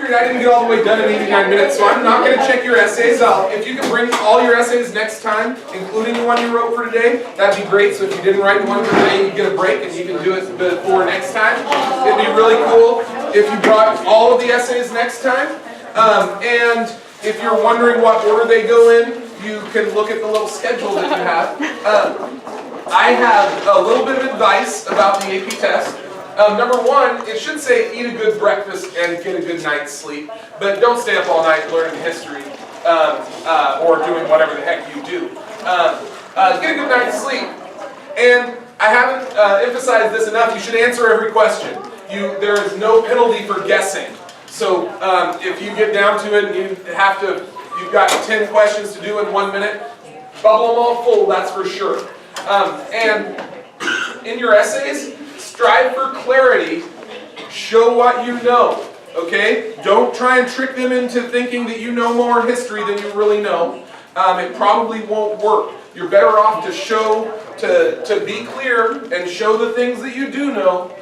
figured I didn't get all the way done in 89 minutes, so I'm not going to check your essays. If you can bring all your essays next time, including the one you wrote for today, that'd be great. So if you didn't write one for today, you get a break and you can do it before next time. It'd be really cool if you brought all of the essays next time. And if you're wondering what order they go in, you can look at the little schedule that you have. I have a little bit of advice about the AP test. Number one, it should say eat a good breakfast and get a good night's sleep, but don't stay up all night learning history or doing whatever the heck you do. Get a good night's sleep. And I haven't emphasized this enough, you should answer every question. There is no penalty for guessing. So if you get down to it and you've got 10 questions to do in 1 minute, bubble them all full, that's for sure. And in your essays, strive for clarity, show what you know, okay? Don't try and trick them into thinking that you know more history than you really know. It probably won't work. You're better off to be clear and show the things that you do know,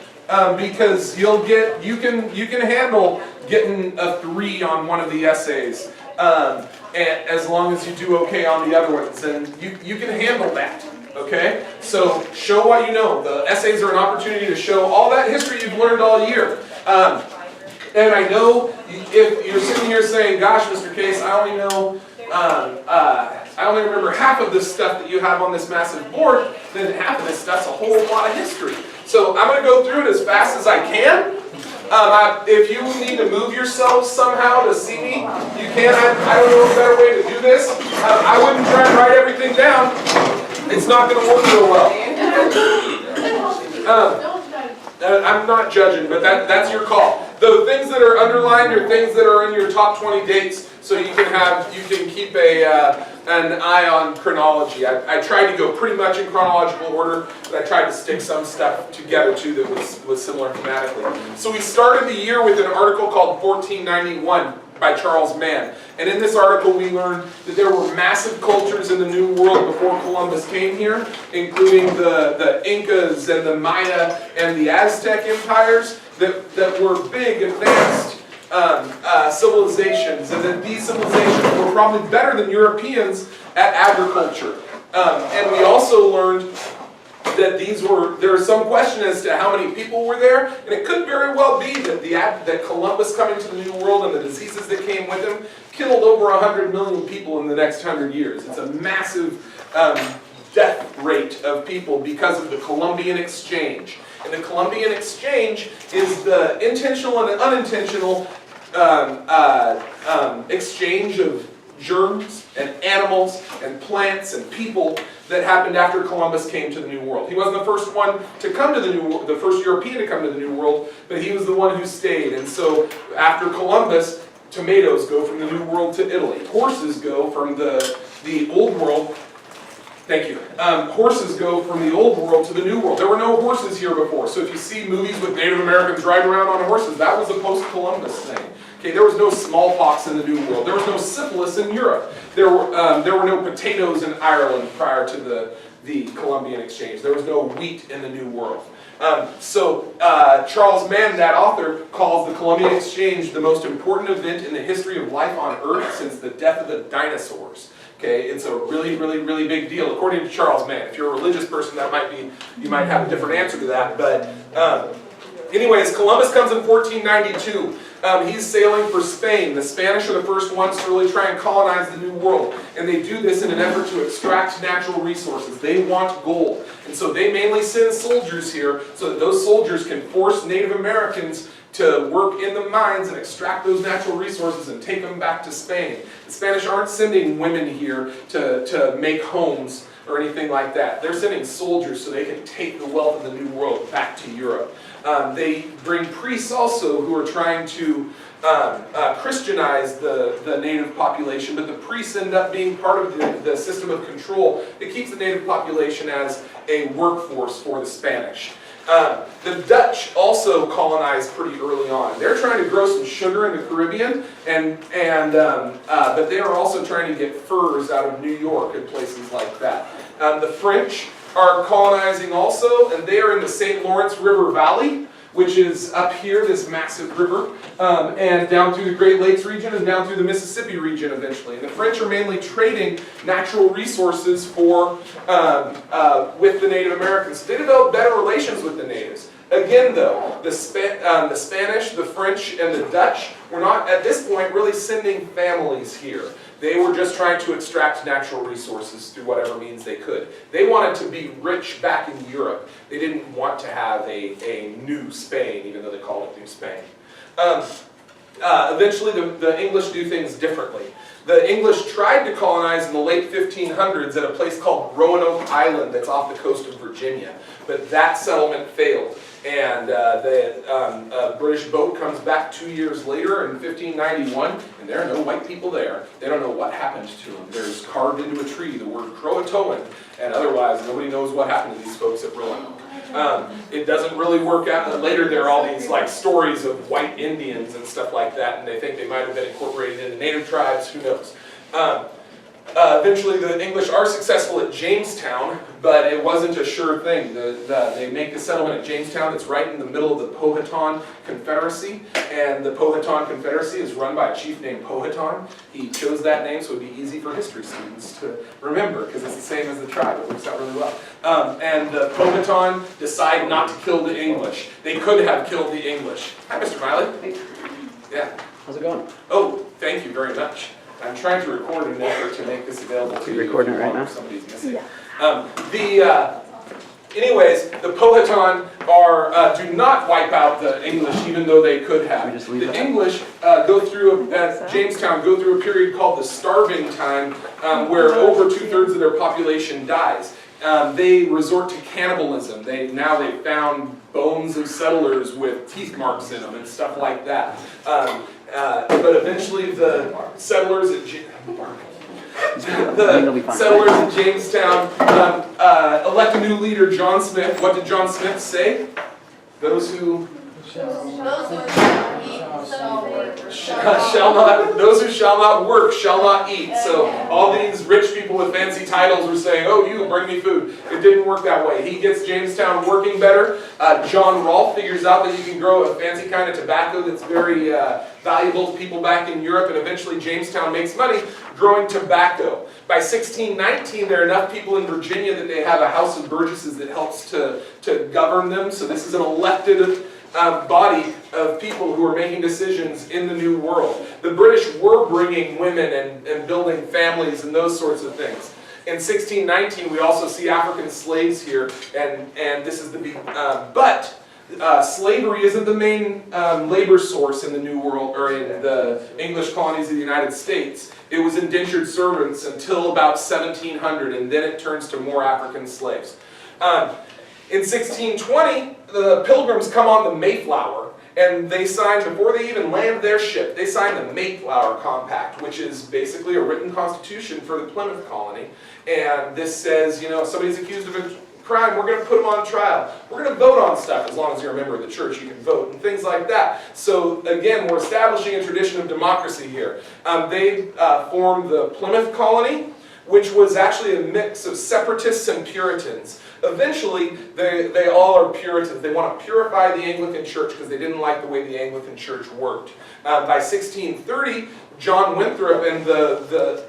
because you can handle getting a 3 on one of the essays, and as long as you do okay on the other ones, and you can handle that. Okay? So show what you know. The essays are an opportunity to show all that history you've learned all year. And I know if you're sitting here saying, gosh, Mr. Case, I only remember half of this stuff that you have on this massive board, then half of this stuff's a whole lot of history. So I'm going to go through it as fast as I can. If you need to move yourselves somehow to see me, you can. I don't know a better way to do this. I wouldn't try and write everything down. It's not going to work real well. I'm not judging, but that's your call. The things that are underlined are things that are in your top 20 dates, so you can keep an eye on chronology. I tried to go pretty much in chronological order, but I tried to stick some stuff together too that was similar thematically. So we started the year with an article called 1491 by Charles Mann. And in this article we learned that there were massive cultures in the New World before Columbus came here, including the Incas and the Maya and the Aztec empires that were big, advanced civilizations, and that these civilizations were probably better than Europeans at agriculture. And we also learned that there was some question as to how many people were there, and it could very well be that Columbus coming to the New World and the diseases that came with him killed over 100 million people in the next 100 years. It's a massive death rate of people because of the Columbian Exchange. And the Columbian Exchange is the intentional and unintentional exchange of germs and animals and plants and people that happened after Columbus came to the New World. He wasn't the first one to come to the New World, the first European to come to the New World, but he was the one who stayed. And so after Columbus, tomatoes go from the New World to Italy. Horses go from the Old World. Thank you. Horses go from the Old World to the New World. There were no horses here before, so if you see movies with Native Americans riding around on horses, that was a post-Columbus thing. Okay, there was no smallpox in the New World. There was no syphilis in Europe. There were no potatoes in Ireland prior to the Columbian Exchange. There was no wheat in the New World. Charles Mann, that author, calls the Columbian Exchange the most important event in the history of life on Earth since the death of the dinosaurs. Okay, it's a really, really, really big deal, according to Charles Mann. If you're a religious person, you might have a different answer to that. But anyways, Columbus comes in 1492. He's sailing for Spain. The Spanish are the first ones to really try and colonize the New World. And they do this in an effort to extract natural resources. They want gold. And so they mainly send soldiers here so that those soldiers can force Native Americans to work in the mines and extract those natural resources and take them back to Spain. The Spanish aren't sending women here to make homes or anything like that. They're sending soldiers so they can take the wealth of the New World back to Europe. They bring priests also who are trying to Christianize the native population, but the priests end up being part of the system of control that keeps the native population as a workforce for the Spanish. The Dutch also colonized pretty early on. They're trying to grow some sugar in the Caribbean, but they are also trying to get furs out of New York and places like that. The French are colonizing also, and they are in the St. Lawrence River Valley, which is up here, this massive river, and down through the Great Lakes region and down through the Mississippi region eventually. And the French are mainly trading natural resources for with the Native Americans. They developed better relations with the natives. Again, though, the Spanish, the French, and the Dutch were not, at this point, really sending families here. They were just trying to extract natural resources through whatever means they could. They wanted to be rich back in Europe. They didn't want to have a new Spain, even though they called it New Spain. Eventually, the English do things differently. The English tried to colonize in the late 1500s at a place called Roanoke Island that's off the coast of Virginia, but that settlement failed. And the British boat comes back 2 years later in 1591, and there are no white people there. They don't know what happened to them. There's carved into a tree the word Croatoan, and otherwise nobody knows what happened to these folks at Roanoke. It doesn't really work out. And later there are all these like stories of white Indians and stuff like that, and they think they might have been incorporated into native tribes, who knows. Eventually the English are successful at Jamestown, but it wasn't a sure thing. They make the settlement at Jamestown. It's right in the middle of the Powhatan Confederacy, and the Powhatan Confederacy is run by a chief named Powhatan. He chose that name so it would be easy for history students to remember, because it's the same as the tribe. It works out really well. And the Powhatan decide not to kill the English. They could have killed the English. Hi, Mr. Miley. Hey. Yeah. How's it going? Oh, thank you very much. I'm trying to record an effort to make this available to you. You're recording it right now? If somebody's missing. Yeah. Anyways, the Powhatan do not wipe out the English, even though they could have. The English go through, at Jamestown, go through a period called the Starving Time, where over 2/3 of their population dies. They resort to cannibalism. They found bones of settlers with teeth marks in them and stuff like that. But eventually the settlers at Jamestown elect a new leader, John Smith. What did John Smith say? Those who those who shall not work shall not eat. So all these rich people with fancy titles were saying, "Oh, you bring me food." It didn't work that way. He gets Jamestown working better. John Rolfe figures out that you can grow a fancy kind of tobacco that's very valuable to people back in Europe, and eventually Jamestown makes money growing tobacco. By 1619, there are enough people in Virginia that they have a House of Burgesses that helps to govern them. So this is an elected body of people who are making decisions in the New World. The British were bringing women and building families and those sorts of things. In 1619, we also see African slaves here, and this is the but slavery isn't the main labor source in the New World or in the English colonies of the United States. It was indentured servants until about 1700, and then it turns to more African slaves. In 1620, the Pilgrims come on the Mayflower, and they sign, before they even land their ship, they sign the Mayflower Compact, which is basically a written constitution for the Plymouth colony. And this says, you know, if somebody's accused of a crime, we're going to put them on trial. We're going to vote on stuff. As long as you're a member of the church, you can vote, and things like that. So again, we're establishing a tradition of democracy here. They formed the Plymouth colony, which was actually a mix of separatists and Puritans. Eventually, they all are Puritans. They want to purify the Anglican Church because they didn't like the way the Anglican Church worked. By 1630, John Winthrop and the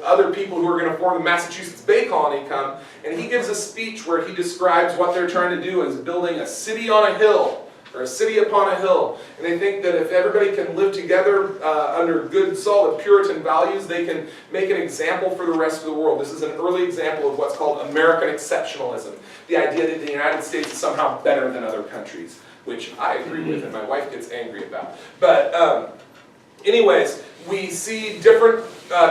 other people who are going to form the Massachusetts Bay Colony come, and he gives a speech where he describes what they're trying to do as building a city on a hill, or a city upon a hill. And they think that if everybody can live together under good, solid Puritan values, they can make an example for the rest of the world. This is an early example of what's called American exceptionalism. The idea that the United States is somehow better than other countries, which I agree with and my wife gets angry about. But anyways, we see different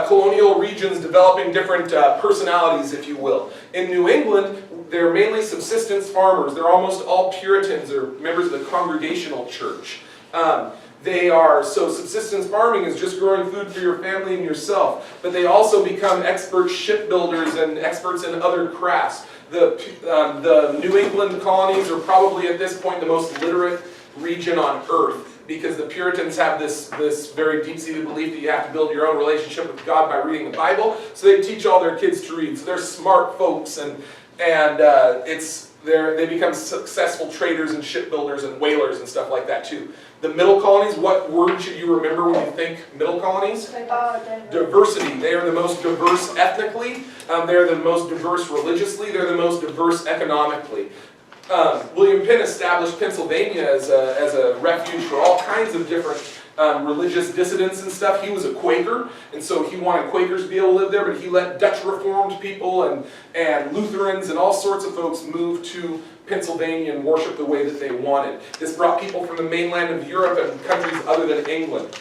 colonial regions developing different personalities, if you will. In New England, they're mainly subsistence farmers. They're almost all Puritans or members of the Congregational Church. So subsistence farming is just growing food for your family and yourself. But they also become expert shipbuilders and experts in other crafts. The New England colonies are probably at this point the most literate region on earth, because the Puritans have this very deep-seated belief that you have to build your own relationship with God by reading the Bible. So they teach all their kids to read. So they're smart folks, and it's they become successful traders and shipbuilders and whalers and stuff like that too. The middle colonies, what word should you remember when you think middle colonies? Diversity. They are the most diverse ethnically. They're the most diverse religiously. They're the most diverse economically. William Penn established Pennsylvania as a refuge for all kinds of different religious dissidents and stuff. He was a Quaker, and so he wanted Quakers to be able to live there, but he let Dutch Reformed people and Lutherans and all sorts of folks move to Pennsylvania and worship the way that they wanted. This brought people from the mainland of Europe and countries other than England.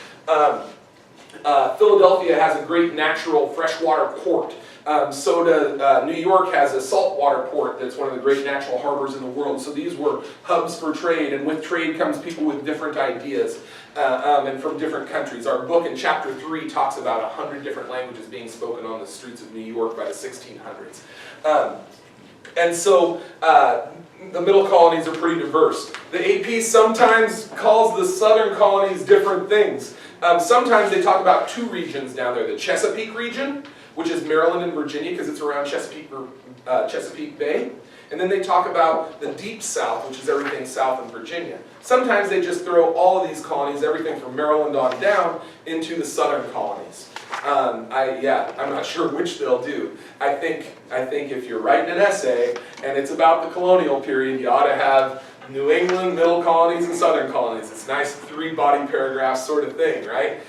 Philadelphia has a great natural freshwater port. New York has a saltwater port that's one of the great natural harbors in the world. So these were hubs for trade, and with trade comes people with different ideas and from different countries. Our book in chapter 3 talks about 100 different languages being spoken on the streets of New York by the 1600s. The middle colonies are pretty diverse. The AP sometimes calls the southern colonies different things. Sometimes they talk about two regions down there, the Chesapeake region, which is Maryland and Virginia because it's around Chesapeake Bay. And then they talk about the deep south, which is everything south of Virginia. Sometimes they just throw all of these colonies, everything from Maryland on down, into the southern colonies. I'm not sure which they'll do. I think if you're writing an essay and it's about the colonial period, you ought to have New England, middle colonies, and southern colonies. It's nice 3-body paragraph sort of thing, right?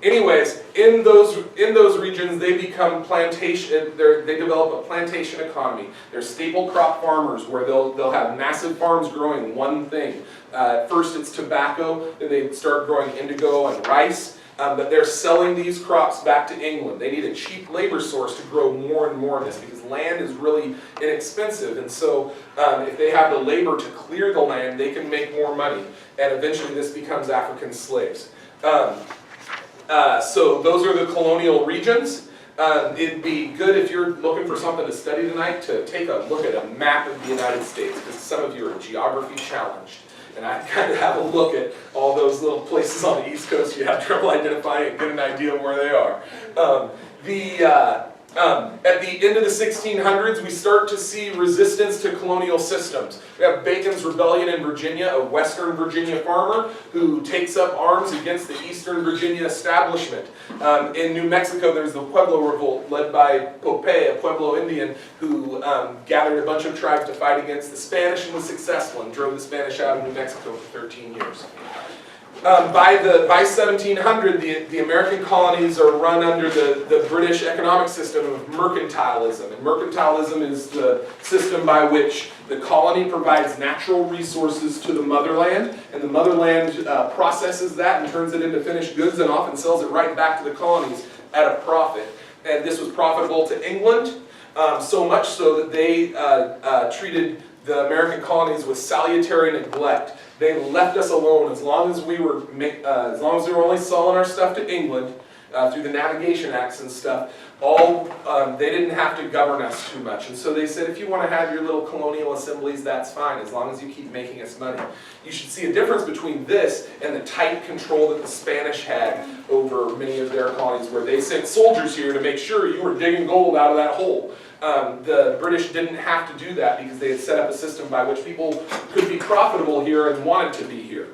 Anyways, in those regions, they become plantation. They develop a plantation economy. They're staple crop farmers, where they'll have massive farms growing one thing. First, it's tobacco. Then they start growing indigo and rice. But they're selling these crops back to England. They need a cheap labor source to grow more and more of this because land is really inexpensive. And so if they have the labor to clear the land, they can make more money. And eventually this becomes African slaves. So those are the colonial regions. It'd be good if you're looking for something to study tonight to take a look at a map of the United States because some of you are geography challenged. And I kind of have a look at all those little places on the East Coast you have trouble identifying and get an idea of where they are. At the end of the 1600s, we start to see resistance to colonial systems. We have Bacon's Rebellion in Virginia, a Western Virginia farmer who takes up arms against the Eastern Virginia establishment. In New Mexico, there's the Pueblo Revolt led by Pope, a Pueblo Indian who gathered a bunch of tribes to fight against the Spanish and was successful and drove the Spanish out of New Mexico for 13 years. By 1700, the American colonies are run under the British economic system of mercantilism. And mercantilism is the system by which the colony provides natural resources to the motherland, and the motherland processes that and turns it into finished goods and often sells it right back to the colonies at a profit. And this was profitable to England, so much so that they treated the American colonies with salutary neglect. They left us alone as long as we were only selling our stuff to England through the Navigation Acts and stuff. They didn't have to govern us too much, and so they said, if you want to have your little colonial assemblies, that's fine, as long as you keep making us money. You should see a difference between this and the tight control that the Spanish had over many of their colonies, where they sent soldiers here to make sure you were digging gold out of that hole. The British didn't have to do that because they had set up a system by which people could be profitable here and wanted to be here.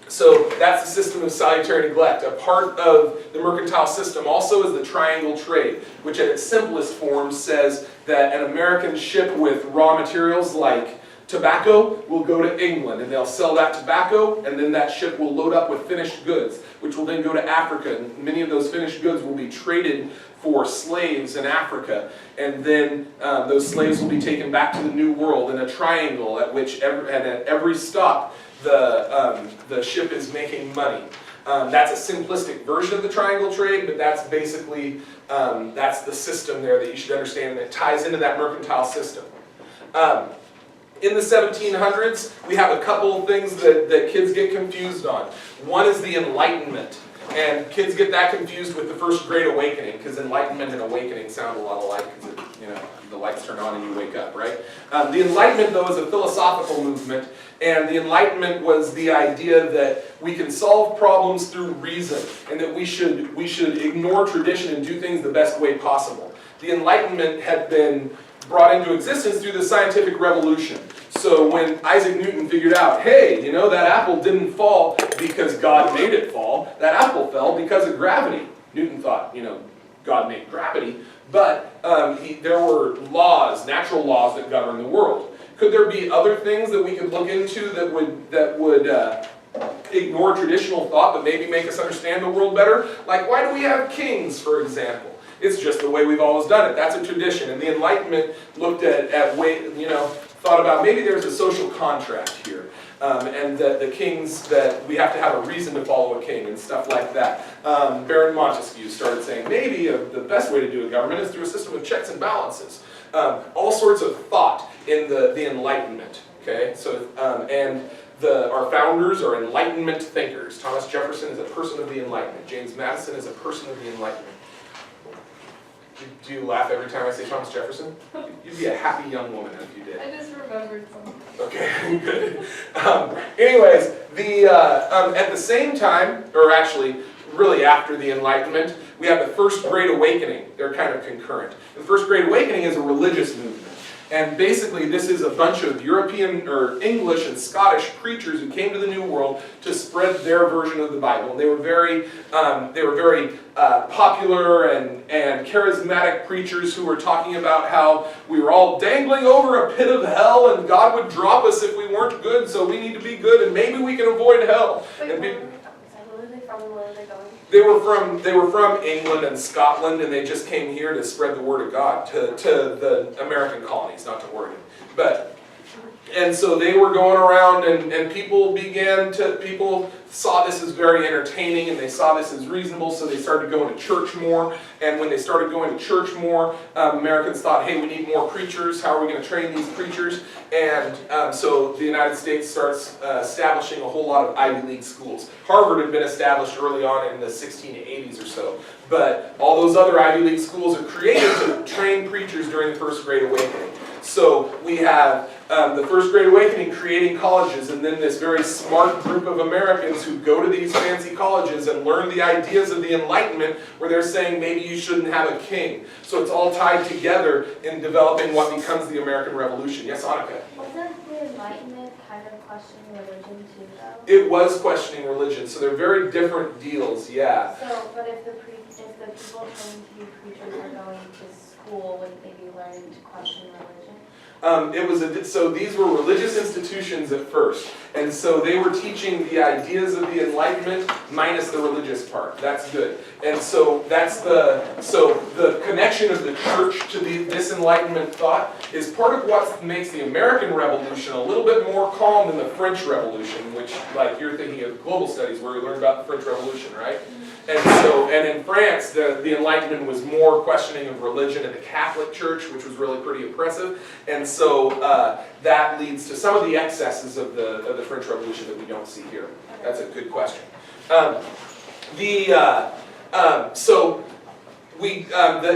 So that's the system of salutary neglect. A part of the mercantile system also is the triangle trade, which at its simplest form says that an American ship with raw materials like tobacco will go to England, and they'll sell that tobacco, and then that ship will load up with finished goods, which will then go to Africa, and many of those finished goods will be traded for slaves in Africa, and then those slaves will be taken back to the New World in a triangle at which at every stop the ship is making money. That's a simplistic version of the triangle trade, but that's basically that's the system there that you should understand, and it ties into that mercantile system. In the 1700s, we have a couple of things that kids get confused on. One is the Enlightenment. And kids get that confused with the First Great Awakening, because Enlightenment and Awakening sound a lot alike, because the lights turn on and you wake up, right? The Enlightenment, though, is a philosophical movement, and the Enlightenment was the idea that we can solve problems through reason, and that we should ignore tradition and do things the best way possible. The Enlightenment had been brought into existence through the scientific revolution. So when Isaac Newton figured out, hey, you know, that apple didn't fall because God made it fall, that apple fell because of gravity. Newton thought, you know, God made gravity, but there were laws, natural laws that govern the world. Could there be other things that we could look into that would ignore traditional thought but maybe make us understand the world better? Like, why do we have kings, for example? It's just the way we've always done it. That's a tradition. And the Enlightenment looked at thought about maybe there's a social contract here. And that the kings, that we have to have a reason to follow a king and stuff like that. Baron Montesquieu started saying maybe the best way to do a government is through a system of checks and balances. All sorts of thought in the Enlightenment. Okay, so our founders are Enlightenment thinkers. Thomas Jefferson is a person of the Enlightenment. James Madison is a person of the Enlightenment. Do you laugh every time I say Thomas Jefferson? You'd be a happy young woman if you did. I just remembered something. Okay, good. Anyways, at the same time, or actually, really after the Enlightenment, we have the First Great Awakening. They're kind of concurrent. The First Great Awakening is a religious movement. And basically this is a bunch of European or English and Scottish preachers who came to the New World to spread their version of the Bible. And they were very popular and charismatic preachers who were talking about how we were all dangling over a pit of hell and God would drop us if we weren't good, so we need to be good and maybe we can avoid hell. Wait, where were they from and where were they going? They were from England and Scotland, and they just came here to spread the word of God to the American colonies, not to Oregon. And so they were going around, and people saw this as very entertaining, and they saw this as reasonable, so they started going to church more. And when they started going to church more, Americans thought, hey, we need more preachers. How are we going to train these preachers? And so the United States starts establishing a whole lot of Ivy League schools. Harvard had been established early on in the 1680s or so, but all those other Ivy League schools are created to train preachers during the First Great Awakening. So we have the First Great Awakening creating colleges, and then this very smart group of Americans who go to these fancy colleges and learn the ideas of the Enlightenment, where they're saying maybe you shouldn't have a king. So it's all tied together in developing what becomes the American Revolution. Yes, Annika? Wasn't the Enlightenment kind of questioning religion too, though? It was questioning religion, so they're very different deals, yeah. So, but if the people training to be preachers are going to school, wouldn't they be learning to question religion? So these were religious institutions at first, and so they were teaching the ideas of the Enlightenment minus the religious part. That's good. And so the connection of the church to this Enlightenment thought is part of what makes the American Revolution a little bit more calm than the French Revolution, which, like, you're thinking of global studies where we learn about the French Revolution, right? And in France, the Enlightenment was more questioning of religion and the Catholic Church, which was really pretty oppressive. And so that leads to some of the excesses of the French Revolution that we don't see here. That's a good question. The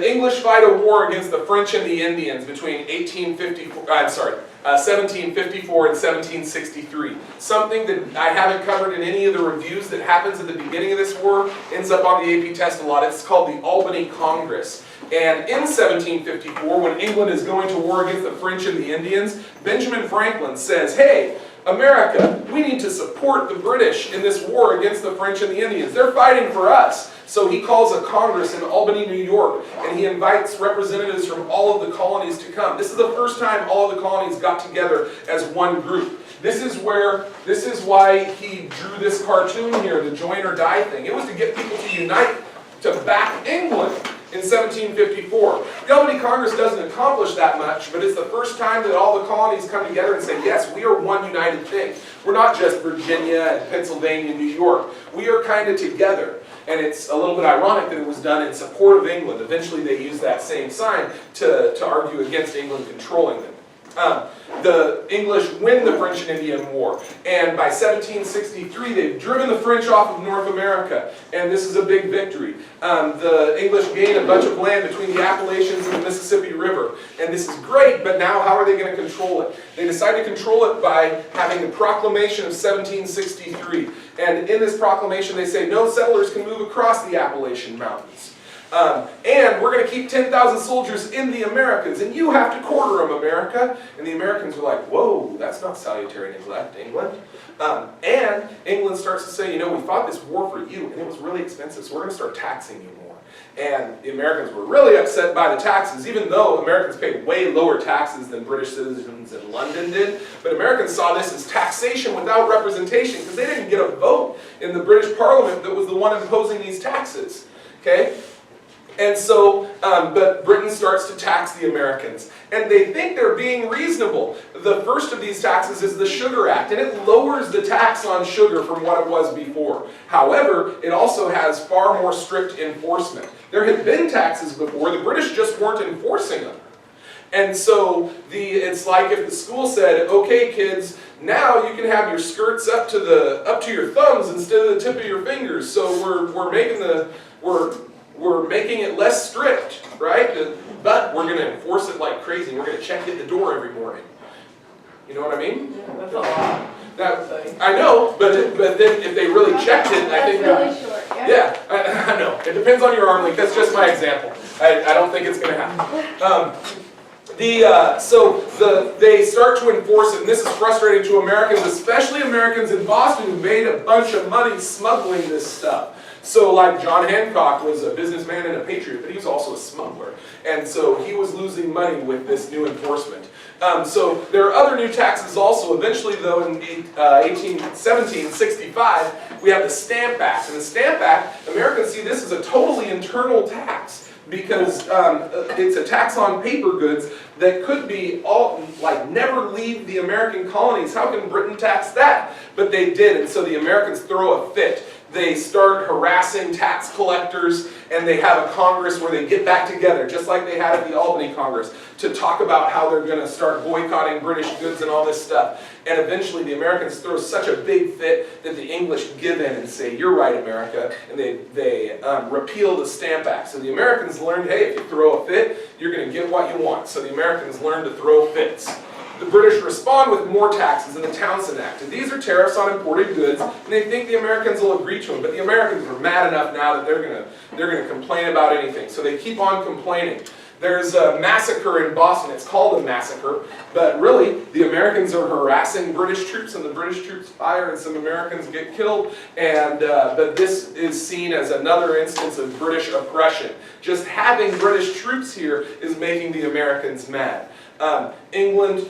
English fight a war against the French and the Indians between 1754 and 1763. Something that I haven't covered in any of the reviews that happens at the beginning of this war, ends up on the AP test a lot. It's called the Albany Congress. And in 1754, when England is going to war against the French and the Indians, Benjamin Franklin says, hey, America, we need to support the British in this war against the French and the Indians. They're fighting for us. So he calls a Congress in Albany, New York, and he invites representatives from all of the colonies to come. This is the first time all of the colonies got together as one group. This is why he drew this cartoon here, the join or die thing. It was to get people to unite to back England in 1754. The Albany Congress doesn't accomplish that much, but it's the first time that all the colonies come together and say, yes, we are one united thing. We're not just Virginia and Pennsylvania and New York. We are kind of together. And it's a little bit ironic that it was done in support of England. Eventually they used that same sign to argue against England controlling them. The English win the French and Indian War, and by 1763 they've driven the French off of North America, and this is a big victory. The English gain a bunch of land between the Appalachians and the Mississippi River, and this is great, but now how are they going to control it? They decide to control it by having the Proclamation of 1763, and in this proclamation they say no settlers can move across the Appalachian Mountains. And we're going to keep 10,000 soldiers in the Americas, and you have to quarter them, America. And the Americans were like, whoa, that's not salutary neglect, England. And England starts to say, we fought this war for you, and it was really expensive, so we're going to start taxing you more. And the Americans were really upset by the taxes, even though Americans paid way lower taxes than British citizens in London did. But Americans saw this as taxation without representation, because they didn't get a vote in the British Parliament that was the one imposing these taxes. Okay? And so, but Britain starts to tax the Americans. And they think they're being reasonable. The first of these taxes is the Sugar Act, and it lowers the tax on sugar from what it was before. However, it also has far more strict enforcement. There had been taxes before, the British just weren't enforcing them. And so, it's like if the school said, okay kids, now you can have your skirts up to your thumbs instead of the tip of your fingers. So we're making it less strict, right? But we're going to enforce it like crazy. We're going to check at the door every morning. You know what I mean? Yeah, that's a lot. I know, but then if they really checked it, I think... That's really short, Yeah, I know. It depends on your arm length. That's just my example. I don't think it's going to happen. They start to enforce it, and this is frustrating to Americans, especially Americans in Boston who made a bunch of money smuggling this stuff. So like John Hancock was a businessman and a patriot, but he was also a smuggler. And so he was losing money with this new enforcement. So there are other new taxes also. Eventually though in 1765, we have the Stamp Act. And the Stamp Act, Americans see this as a totally internal tax, because it's a tax on paper goods that could be never leave the American colonies. How can Britain tax that? But they did, and so the Americans throw a fit. They start harassing tax collectors, and they have a Congress where they get back together, just like they had at the Albany Congress, to talk about how they're going to start boycotting British goods and all this stuff. And eventually the Americans throw such a big fit that the English give in and say, you're right, America, and they repeal the Stamp Act. So the Americans learned, hey, if you throw a fit, you're going to get what you want. So the Americans learned to throw fits. The British respond with more taxes in the Townshend Act. And these are tariffs on imported goods, and they think the Americans will agree to them. But the Americans are mad enough now that they're going to complain about anything. So they keep on complaining. There's a massacre in Boston. It's called a massacre, but really the Americans are harassing British troops, and the British troops fire, and some Americans get killed. And but this is seen as another instance of British oppression. Just having British troops here is making the Americans mad. England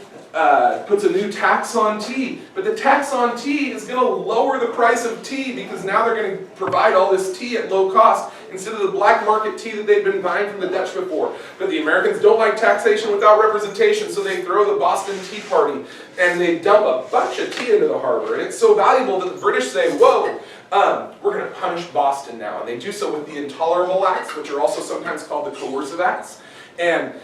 puts a new tax on tea, but the tax on tea is going to lower the price of tea, because now they're going to provide all this tea at low cost instead of the black market tea that they've been buying from the Dutch before. But the Americans don't like taxation without representation, so they throw the Boston Tea Party and they dump a bunch of tea into the harbor, and it's so valuable that the British say, whoa, we're going to punish Boston now. And they do so with the Intolerable Acts, which are also sometimes called the Coercive Acts. And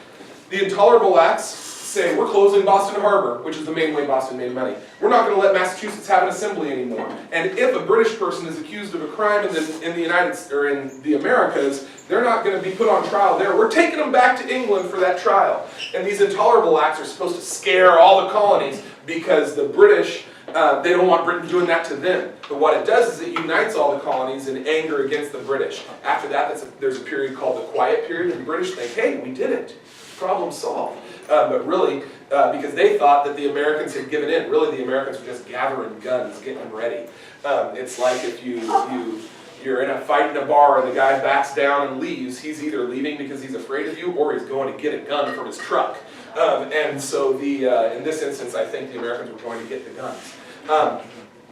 the Intolerable Acts say, we're closing Boston Harbor, which is the main way Boston made money. We're not going to let Massachusetts have an assembly anymore. And if a British person is accused of a crime in the Americas, they're not going to be put on trial there. We're taking them back to England for that trial. And these Intolerable Acts are supposed to scare all the colonies, because the British, they don't want Britain doing that to them. But what it does is it unites all the colonies in anger against the British. After that, there's a period called the Quiet Period, and the British think, hey, we did it. Problem solved. But really, because they thought that the Americans had given in, really the Americans were just gathering guns, getting ready. It's like if you're in a fight in a bar and the guy backs down and leaves, he's either leaving because he's afraid of you, or he's going to get a gun from his truck. And so in this instance, I think the Americans were going to get the guns.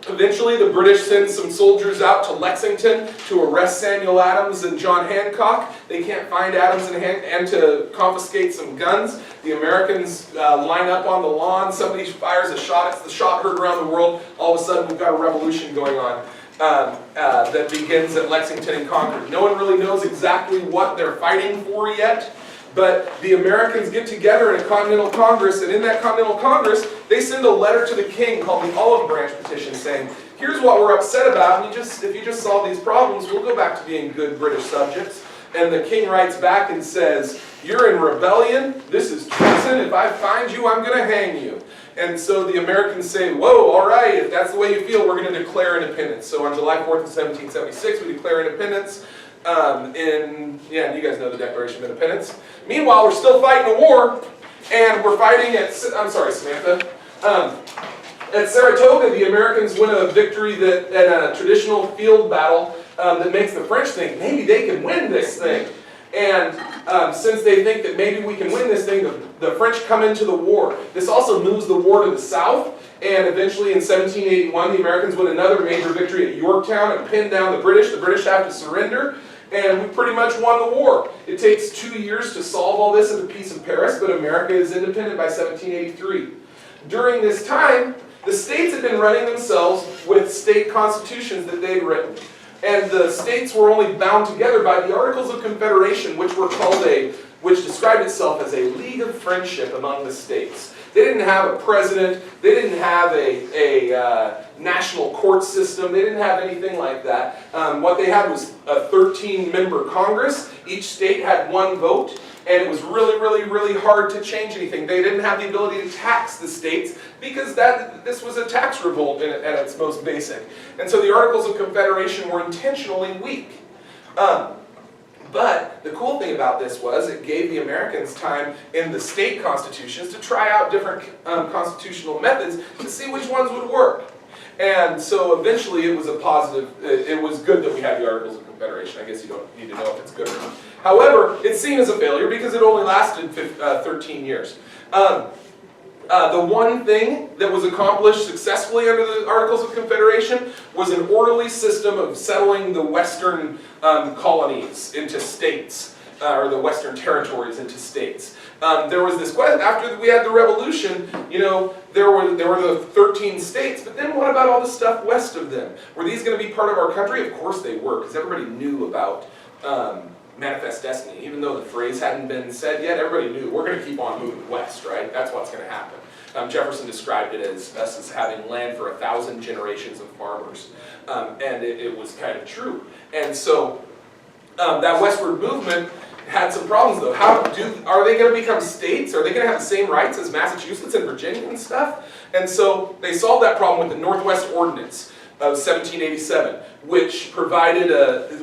Eventually, the British send some soldiers out to Lexington to arrest Samuel Adams and John Hancock. They can't find Adams and to confiscate some guns. The Americans line up on the lawn. Somebody fires a shot. It's the shot heard around the world. All of a sudden, we've got a revolution going on that begins at Lexington and Concord. No one really knows exactly what they're fighting for yet. But the Americans get together in a Continental Congress, and in that Continental Congress, they send a letter to the king called the Olive Branch Petition, saying, here's what we're upset about, and if you just solve these problems, we'll go back to being good British subjects. And the king writes back and says, you're in rebellion, this is treason, if I find you, I'm going to hang you. And so the Americans say, whoa, all right, if that's the way you feel, we're going to declare independence. So on July 4th of 1776, we declare independence. Yeah, you guys know the Declaration of Independence. Meanwhile, we're still fighting a war, and we're fighting at, I'm sorry, Samantha. At Saratoga, the Americans win a victory at a traditional field battle that makes the French think maybe they can win this thing. And since they think that maybe we can win this thing, the French come into the war. This also moves the war to the south, and eventually in 1781, the Americans win another major victory at Yorktown and pin down the British. The British have to surrender, and we pretty much won the war. It takes 2 years to solve all this at the Peace of Paris, but America is independent by 1783. During this time, the states had been running themselves with state constitutions that they'd written. And the states were only bound together by the Articles of Confederation, which described itself as a league of friendship among the states. They didn't have a president, they didn't have a national court system, they didn't have anything like that. What they had was a 13-member Congress. Each state had one vote, and it was really, really, really hard to change anything. They didn't have the ability to tax the states because this was a tax revolt at its most basic. And so the Articles of Confederation were intentionally weak. But the cool thing about this was it gave the Americans time in the state constitutions to try out different constitutional methods to see which ones would work. And so eventually it was a positive, it was good that we had the Articles of Confederation. I guess you don't need to know if it's good or not. However, it's seen as a failure because it only lasted 13 years. The one thing that was accomplished successfully under the Articles of Confederation was an orderly system of settling the western colonies into states, or the western territories into states. There was this question, after we had the revolution, you know, there were the 13 states, but then what about all the stuff west of them? Were these going to be part of our country? Of course they were, because everybody knew about Manifest Destiny. Even though the phrase hadn't been said yet, everybody knew we're going to keep on moving west, right? That's what's going to happen. Jefferson described it as us as having land for 1,000 generations of farmers. And it was kind of true. And so that westward movement had some problems though. Are they going to become states? Are they going to have the same rights as Massachusetts and Virginia and stuff? And so they solved that problem with the Northwest Ordinance of 1787, which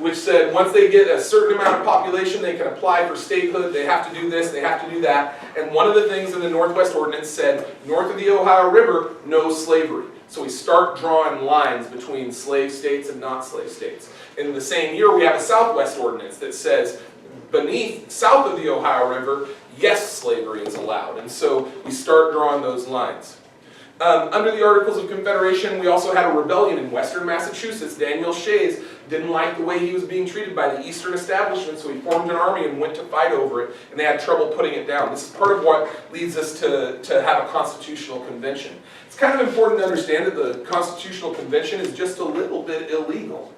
which said once they get a certain amount of population, they can apply for statehood, they have to do this, they have to do that. And one of the things in the Northwest Ordinance said, north of the Ohio River, no slavery. So we start drawing lines between slave states and not slave states. In the same year, we have a Southwest Ordinance that says, south of the Ohio River, yes, slavery is allowed. And so we start drawing those lines. Under the Articles of Confederation, we also had a rebellion in western Massachusetts. Daniel Shays didn't like the way he was being treated by the Eastern establishment, so he formed an army and went to fight over it, and they had trouble putting it down. This is part of what leads us to have a constitutional convention. It's kind of important to understand that the Constitutional Convention is just a little bit illegal.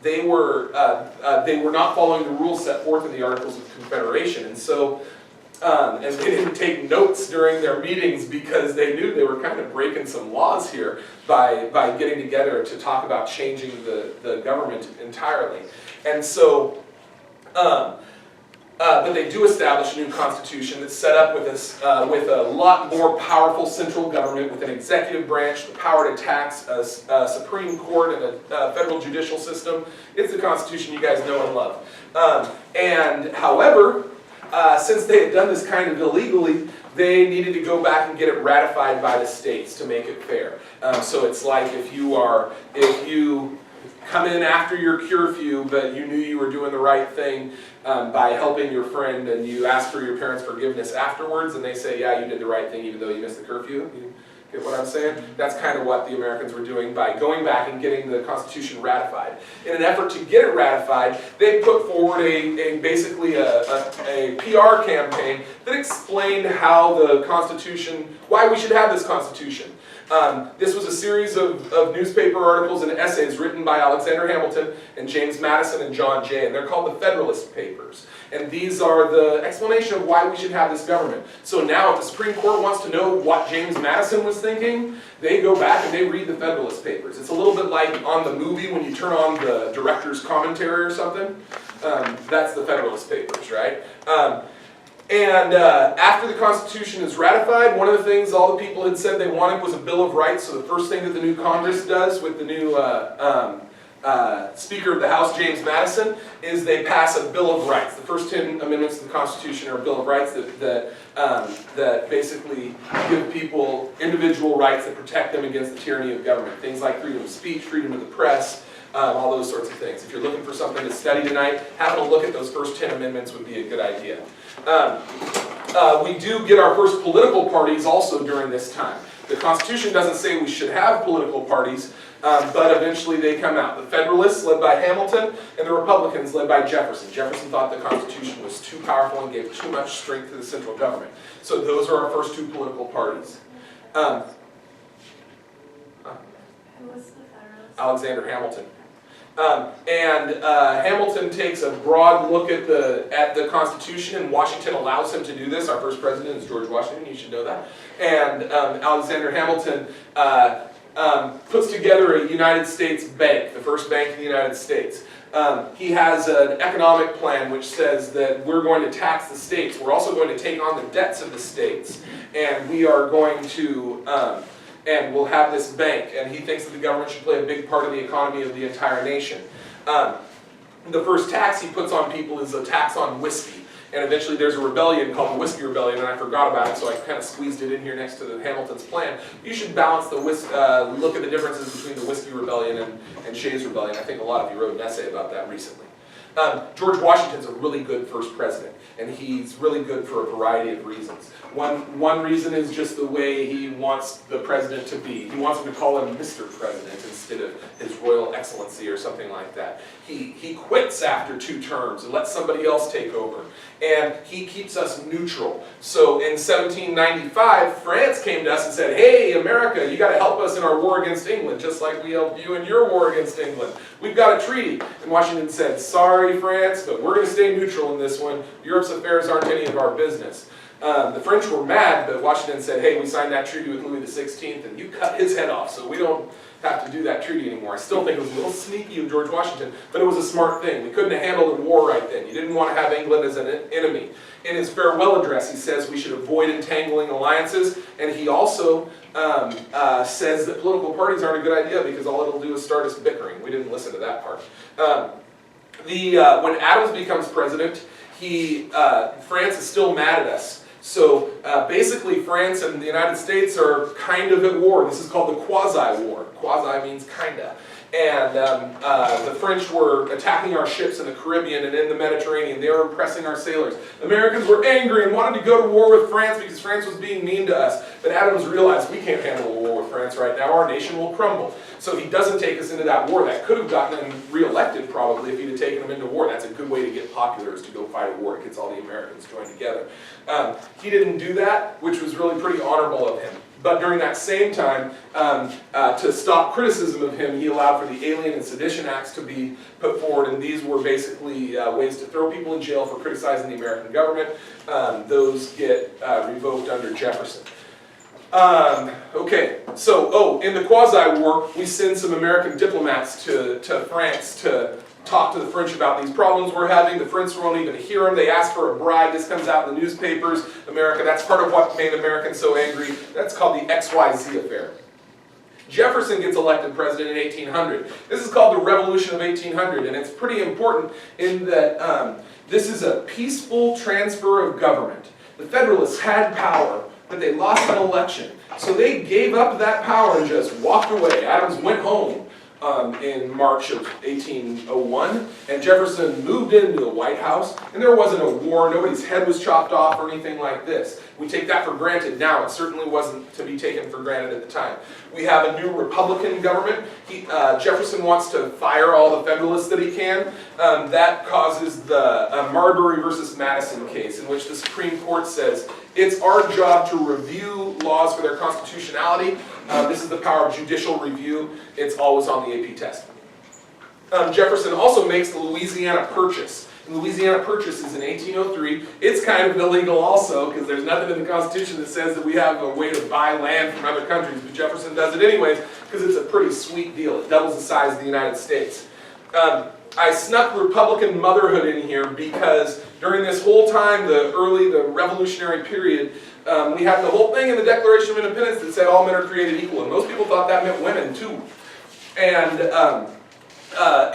They were not following the rules set forth in the Articles of Confederation, and so and they didn't take notes during their meetings because they knew they were kind of breaking some laws here by getting together to talk about changing the government entirely. And so, but they do establish a new constitution that's set up with a lot more powerful central government, with an executive branch, the power to tax, a Supreme Court, and a federal judicial system. It's the Constitution you guys know and love. And however, since they had done this kind of illegally, they needed to go back and get it ratified by the states to make it fair. So it's like if you come in after your curfew, but you knew you were doing the right thing by helping your friend, and you ask for your parents' forgiveness afterwards, and they say, yeah, you did the right thing even though you missed the curfew. You get what I'm saying? That's kind of what the Americans were doing by going back and getting the Constitution ratified. In an effort to get it ratified, they put forward basically a PR campaign that explained how the Constitution, why we should have this Constitution. This was a series of newspaper articles and essays written by Alexander Hamilton and James Madison and John Jay, and they're called the Federalist Papers. And these are the explanation of why we should have this government. So now if the Supreme Court wants to know what James Madison was thinking, they go back and they read the Federalist Papers. It's a little bit like on the movie when you turn on the director's commentary or something. That's the Federalist Papers, right? After the Constitution is ratified, one of the things all the people had said they wanted was a Bill of Rights. So the first thing that the new Congress does with the new Speaker of the House, James Madison, is they pass a Bill of Rights. The first 10 amendments to the Constitution are a Bill of Rights that basically give people individual rights that protect them against the tyranny of government. Things like freedom of speech, freedom of the press, all those sorts of things. If you're looking for something to study tonight, having a look at those first 10 amendments would be a good idea. We do get our first political parties also during this time. The Constitution doesn't say we should have political parties, but eventually they come out. The Federalists, led by Hamilton, and the Republicans, led by Jefferson. Jefferson thought the Constitution was too powerful and gave too much strength to the central government. So those are our first two political parties. Who was the Federalist? Alexander Hamilton. Hamilton takes a broad look at the Constitution, and Washington allows him to do this. Our first president is George Washington, you should know that. And Alexander Hamilton puts together a United States bank, the first bank in the United States. He has an economic plan which says that we're going to tax the states. We're also going to take on the debts of the states. And we are going to, and we'll have this bank. And he thinks that the government should play a big part of the economy of the entire nation. The first tax he puts on people is a tax on whiskey. And eventually there's a rebellion called the Whiskey Rebellion, and I forgot about it, so I kind of squeezed it in here next to the Hamilton's plan. You should balance the look at the differences between the Whiskey Rebellion and Shays' Rebellion. I think a lot of you wrote an essay about that recently. George Washington's a really good first president, and he's really good for a variety of reasons. One reason is just the way he wants the president to be. He wants him to call him Mr. President instead of His Royal Excellency or something like that. He quits after 2 terms and lets somebody else take over. And he keeps us neutral. So in 1795, France came to us and said, hey, America, you got to help us in our war against England, just like we helped you in your war against England. We've got a treaty. And Washington said, sorry, France, but we're going to stay neutral in this one. Europe's affairs aren't any of our business. The French were mad, but Washington said, hey, we signed that treaty with Louis XVI, and you cut his head off, so we don't have to do that treaty anymore. I still think it was a little sneaky of George Washington, but it was a smart thing. We couldn't have handled the war right then. You didn't want to have England as an enemy. In his farewell address, he says we should avoid entangling alliances, and he also says that political parties aren't a good idea because all it'll do is start us bickering. We didn't listen to that part. When Adams becomes president, France is still mad at us. So basically France and the United States are kind of at war. This is called the quasi-war. Quasi means kinda. And the French were attacking our ships in the Caribbean and in the Mediterranean. They were oppressing our sailors. Americans were angry and wanted to go to war with France because France was being mean to us. But Adams realized we can't handle a war with France right now. Our nation will crumble. So he doesn't take us into that war. That could have gotten him reelected probably if he'd have taken him into war. That's a good way to get popular, is to go fight a war. It gets all the Americans joined together. He didn't do that, which was really pretty honorable of him. But during that same time, to stop criticism of him, he allowed for the Alien and Sedition Acts to be put forward, and these were basically ways to throw people in jail for criticizing the American government. Those get revoked under Jefferson. Okay, so, in the quasi-war, we send some American diplomats to France to talk to the French about these problems we're having. The French won't even hear them. They ask for a bribe. This comes out in the newspapers. America, that's part of what made Americans so angry. That's called the XYZ affair. Jefferson gets elected president in 1800. This is called the Revolution of 1800, and it's pretty important in that this is a peaceful transfer of government. The Federalists had power, but they lost an election. So they gave up that power and just walked away. Adams went home in March of 1801, and Jefferson moved into the White House, and there wasn't a war. Nobody's head was chopped off or anything like this. We take that for granted now. It certainly wasn't to be taken for granted at the time. We have a new Republican government. Jefferson wants to fire all the Federalists that he can. That causes the Marbury versus Madison case, in which the Supreme Court says it's our job to review laws for their constitutionality. This is the power of judicial review. It's always on the AP test. Jefferson also makes the Louisiana Purchase. The Louisiana Purchase is in 1803. It's kind of illegal also, because there's nothing in the Constitution that says that we have a way to buy land from other countries, but Jefferson does it anyways, because it's a pretty sweet deal. It doubles the size of the United States. I snuck Republican motherhood in here because during this whole time, the Revolutionary period, we had the whole thing in the Declaration of Independence that said all men are created equal, and most people thought that meant women too. And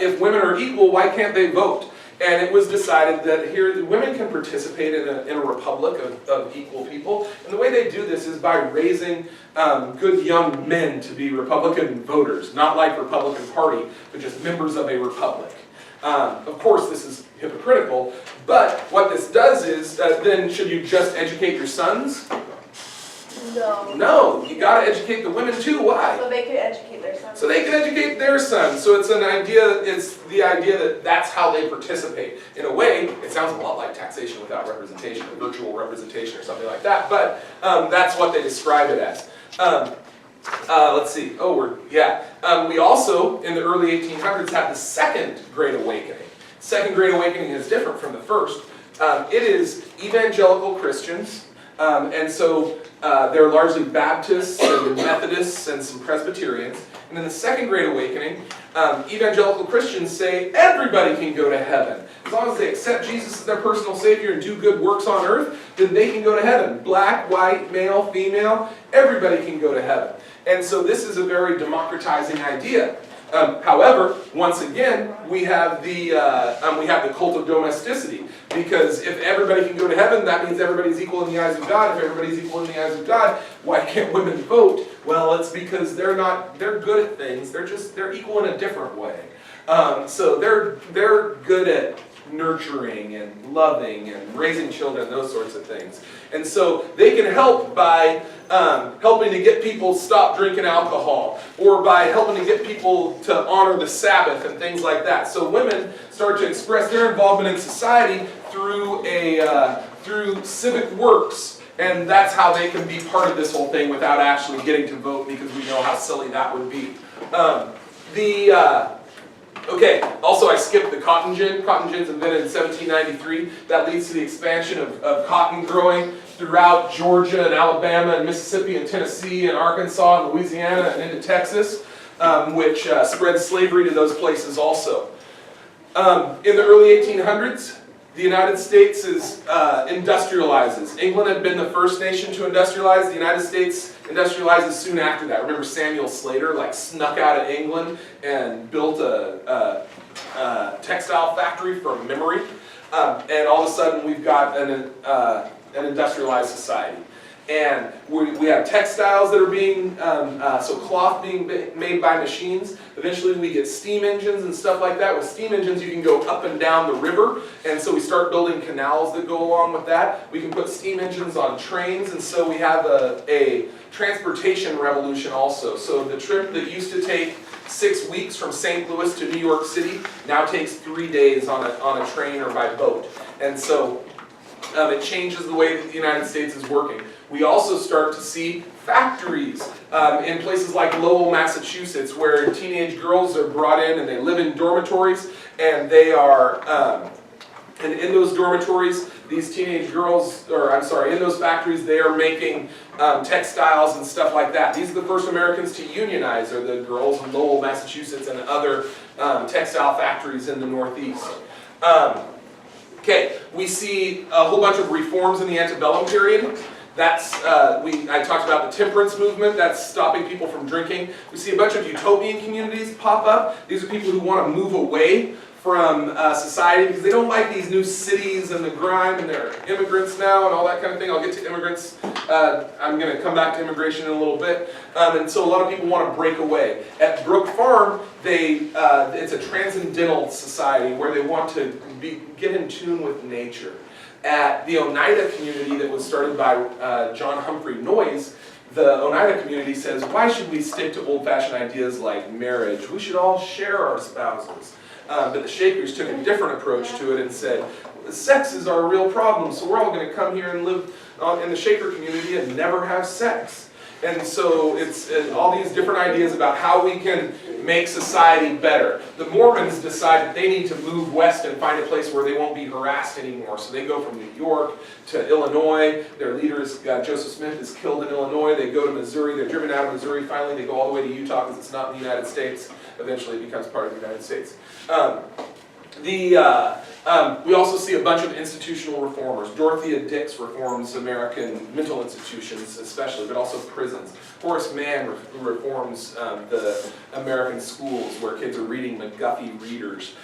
if women are equal, why can't they vote? And it was decided that here women can participate in a republic of equal people. And the way they do this is by raising good young men to be Republican voters, not like Republican Party, but just members of a republic. Of course, this is hypocritical, but what this does is, then should you just educate your sons? No. No, you gotta educate the women too. Why? So they could educate their sons. So they can educate their sons. So it's the idea that that's how they participate. In a way, it sounds a lot like taxation without representation, or virtual representation or something like that, but that's what they describe it as. Let's see, we also, in the early 1800s, had the Second Great Awakening. Second Great Awakening is different from the first. It is evangelical Christians, and so they're largely Baptists and Methodists and some Presbyterians. And in the Second Great Awakening, evangelical Christians say everybody can go to heaven. As long as they accept Jesus as their personal Savior and do good works on earth, then they can go to heaven. Black, white, male, female, everybody can go to heaven. And so this is a very democratizing idea. However, once again, we have the cult of domesticity, because if everybody can go to heaven, that means everybody's equal in the eyes of God. If everybody's equal in the eyes of God, why can't women vote? Well, it's because they're good at things. They're equal in a different way. So they're good at nurturing and loving and raising children, those sorts of things. And so they can help by helping to get people to stop drinking alcohol, or by helping to get people to honor the Sabbath and things like that. So women start to express their involvement in society through through civic works, and that's how they can be part of this whole thing without actually getting to vote, because we know how silly that would be. Okay, also I skipped the cotton gin. Cotton gin's invented in 1793. That leads to the expansion of cotton growing throughout Georgia and Alabama and Mississippi and Tennessee and Arkansas and Louisiana and into Texas, which spread slavery to those places also. In the early 1800s, the United States industrializes. England had been the first nation to industrialize. The United States industrializes soon after that. Remember Samuel Slater snuck out of England and built a textile factory from memory. And all of a sudden we've got an industrialized society. And we have textiles that are being, so cloth being made by machines. Eventually we get steam engines and stuff like that. With steam engines you can go up and down the river, and so we start building canals that go along with that. We can put steam engines on trains, and so we have a transportation revolution also. So the trip that used to take 6 weeks from St. Louis to New York City now takes 3 days on a train or by boat. And so it changes the way that the United States is working. We also start to see factories in places like Lowell, Massachusetts, where teenage girls are brought in and they live in dormitories, and they are, and in those dormitories, these teenage girls, in those factories, they are making textiles and stuff like that. These are the first Americans to unionize, are the girls in Lowell, Massachusetts, and other textile factories in the Northeast. Okay, we see a whole bunch of reforms in the antebellum period. That's, I talked about the temperance movement, that's stopping people from drinking. We see a bunch of utopian communities pop up. These are people who want to move away from society because they don't like these new cities and the grime, and they're immigrants now and all that kind of thing. I'll get to immigrants. I'm going to come back to immigration in a little bit. And so a lot of people want to break away. At Brook Farm, it's a transcendental society where they want to get in tune with nature. At the Oneida community that was started by John Humphrey Noyes, the Oneida community says, why should we stick to old-fashioned ideas like marriage? We should all share our spouses. But the Shakers took a different approach to it and said, sex is our real problem, so we're all going to come here and live in the Shaker community and never have sex. And so it's all these different ideas about how we can make society better. The Mormons decide that they need to move west and find a place where they won't be harassed anymore. So they go from New York to Illinois. Their leader, Joseph Smith, is killed in Illinois. They go to Missouri. They're driven out of Missouri. Finally, they go all the way to Utah because it's not in the United States. Eventually, it becomes part of the United States. We also see a bunch of institutional reformers. Dorothea Dix reforms American mental institutions especially, but also prisons. Horace Mann reforms the American schools where kids are reading McGuffey readers.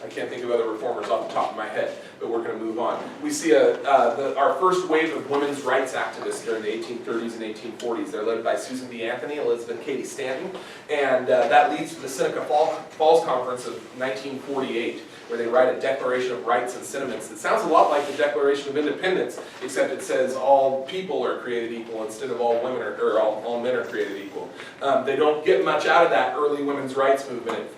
I can't think of other reformers off the top of my head, but we're going to move on. We see our first wave of women's rights activists during the 1830s and 1840s. They're led by Susan B. Anthony, Elizabeth Cady Stanton, and that leads to the Seneca Falls Conference of 1948, where they write a Declaration of Rights and Sentiments that sounds a lot like the Declaration of Independence, except it says all people are created equal instead of all women or all men are created equal. They don't get much out of that early women's rights movement.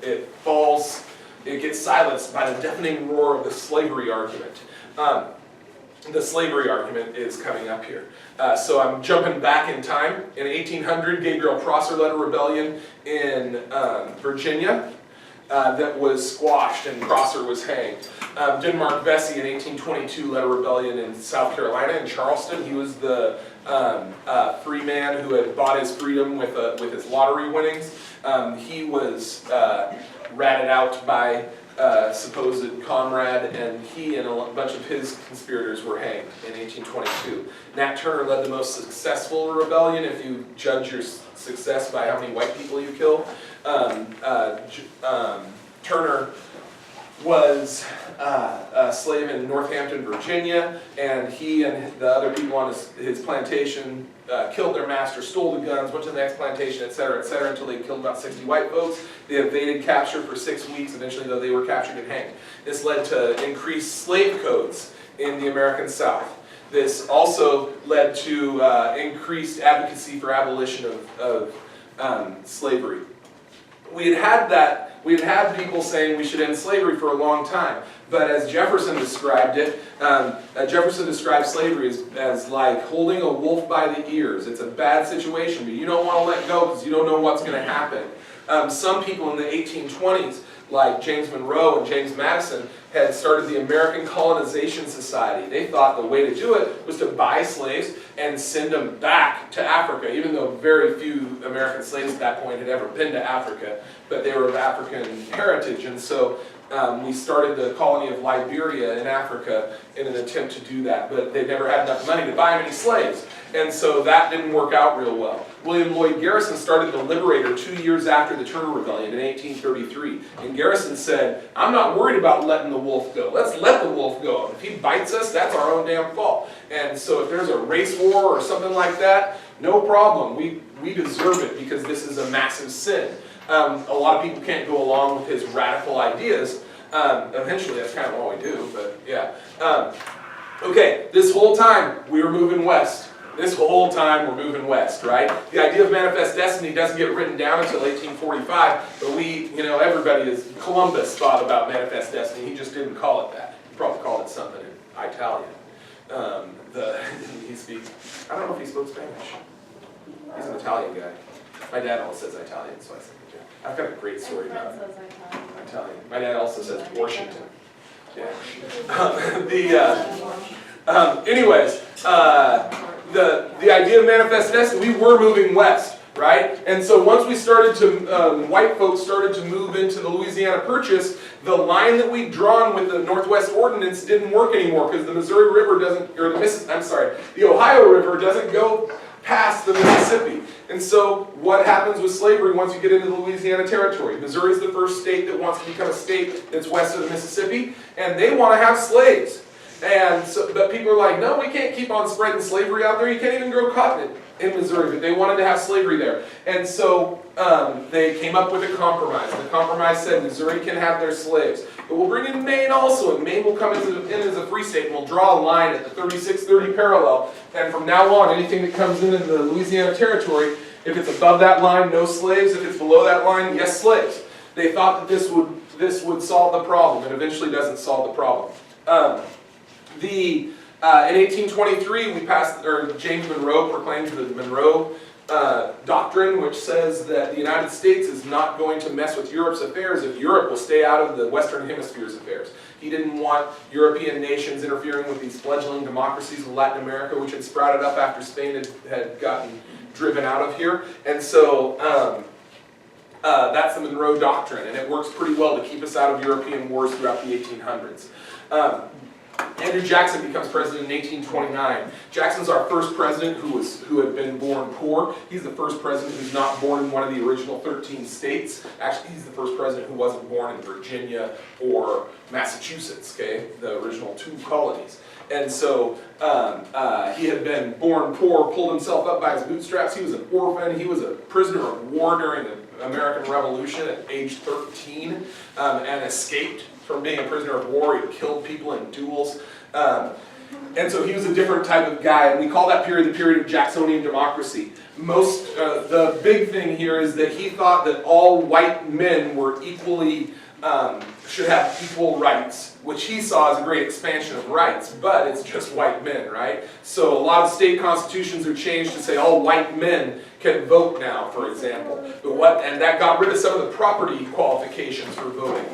It gets silenced by the deafening roar of the slavery argument. The slavery argument is coming up here. So I'm jumping back in time. In 1800, Gabriel Prosser led a rebellion in Virginia that was squashed and Prosser was hanged. Denmark Vesey in 1822 led a rebellion in South Carolina, in Charleston. He was the free man who had bought his freedom with his lottery winnings. He was ratted out by supposed comrade, and he and a bunch of his conspirators were hanged in 1822. Nat Turner led the most successful rebellion, if you judge your success by how many white people you kill. Turner was a slave in Northampton, Virginia, and he and the other people on his plantation killed their master, stole the guns, went to the next plantation, etc., until they killed about 60 white folks. They evaded capture for 6 weeks. Eventually, though, they were captured and hanged. This led to increased slave codes in the American South. This also led to increased advocacy for abolition of slavery. We had had people saying we should end slavery for a long time, but as Jefferson described it, Jefferson described slavery as like holding a wolf by the ears. It's a bad situation, but you don't want to let go because you don't know what's going to happen. Some people in the 1820s, like James Monroe and James Madison, had started the American Colonization Society. They thought the way to do it was to buy slaves and send them back to Africa, even though very few American slaves at that point had ever been to Africa, but they were of African heritage. And so we started the colony of Liberia in Africa in an attempt to do that, but they never had enough money to buy many slaves. And so that didn't work out real well. William Lloyd Garrison started the Liberator 2 years after the Turner Rebellion in 1833. And Garrison said, I'm not worried about letting the wolf go. Let's let the wolf go. If he bites us, that's our own damn fault. And so if there's a race war or something like that, no problem. We deserve it because this is a massive sin. A lot of people can't go along with his radical ideas. Eventually, that's kind of all we do, but yeah. Okay, this whole time, we were moving west. This whole time we're moving west, right? The idea of manifest destiny doesn't get written down until 1845, but everybody Columbus thought about manifest destiny, he just didn't call it that. He probably called it something in Italian. I don't know if he spoke Spanish. He's an Italian guy. My dad always says Italian, so I said, yeah. I've got a great story about Italian. My dad also says Washington. Yeah. Anyways, the idea of manifest destiny, we were moving west, right? And so once we started to, white folks started to move into the Louisiana Purchase, the line that we'd drawn with the Northwest Ordinance didn't work anymore because the Missouri River doesn't, or the Ohio River doesn't go past the Mississippi. And so what happens with slavery once you get into the Louisiana Territory? Missouri is the first state that wants to become a state that's west of the Mississippi, and they want to have slaves. And so, but people are like, no, we can't keep on spreading slavery out there. You can't even grow cotton in Missouri. But they wanted to have slavery there. And so they came up with a compromise. The compromise said Missouri can have their slaves. But we'll bring in Maine also, and Maine will come in as a free state, and we'll draw a line at the 3630 parallel. And from now on, anything that comes in the Louisiana Territory, if it's above that line, no slaves. If it's below that line, yes, slaves. They thought that this would solve the problem. It eventually doesn't solve the problem. In 1823, James Monroe proclaimed the Monroe Doctrine, which says that the United States is not going to mess with Europe's affairs if Europe will stay out of the Western Hemisphere's affairs. He didn't want European nations interfering with these fledgling democracies of Latin America, which had sprouted up after Spain had gotten driven out of here. And so That's the Monroe Doctrine, and it works pretty well to keep us out of European wars throughout the 1800s. Andrew Jackson becomes president in 1829. Jackson's our first president who had been born poor. He's the first president who's not born in one of the original 13 states. Actually, he's the first president who wasn't born in Virginia or Massachusetts, okay, the original 2 colonies. And so he had been born poor, pulled himself up by his bootstraps. He was an orphan. He was a prisoner of war during the American Revolution at age 13 and escaped from being a prisoner of war. He killed people in duels. And so he was a different type of guy, and we call that period the period of Jacksonian democracy. The big thing here is that he thought that all white men were equally, should have equal rights, which he saw as a great expansion of rights, but it's just white men, right? So a lot of state constitutions are changed to say all white men can vote now, for example. And that got rid of some of the property qualifications for voting.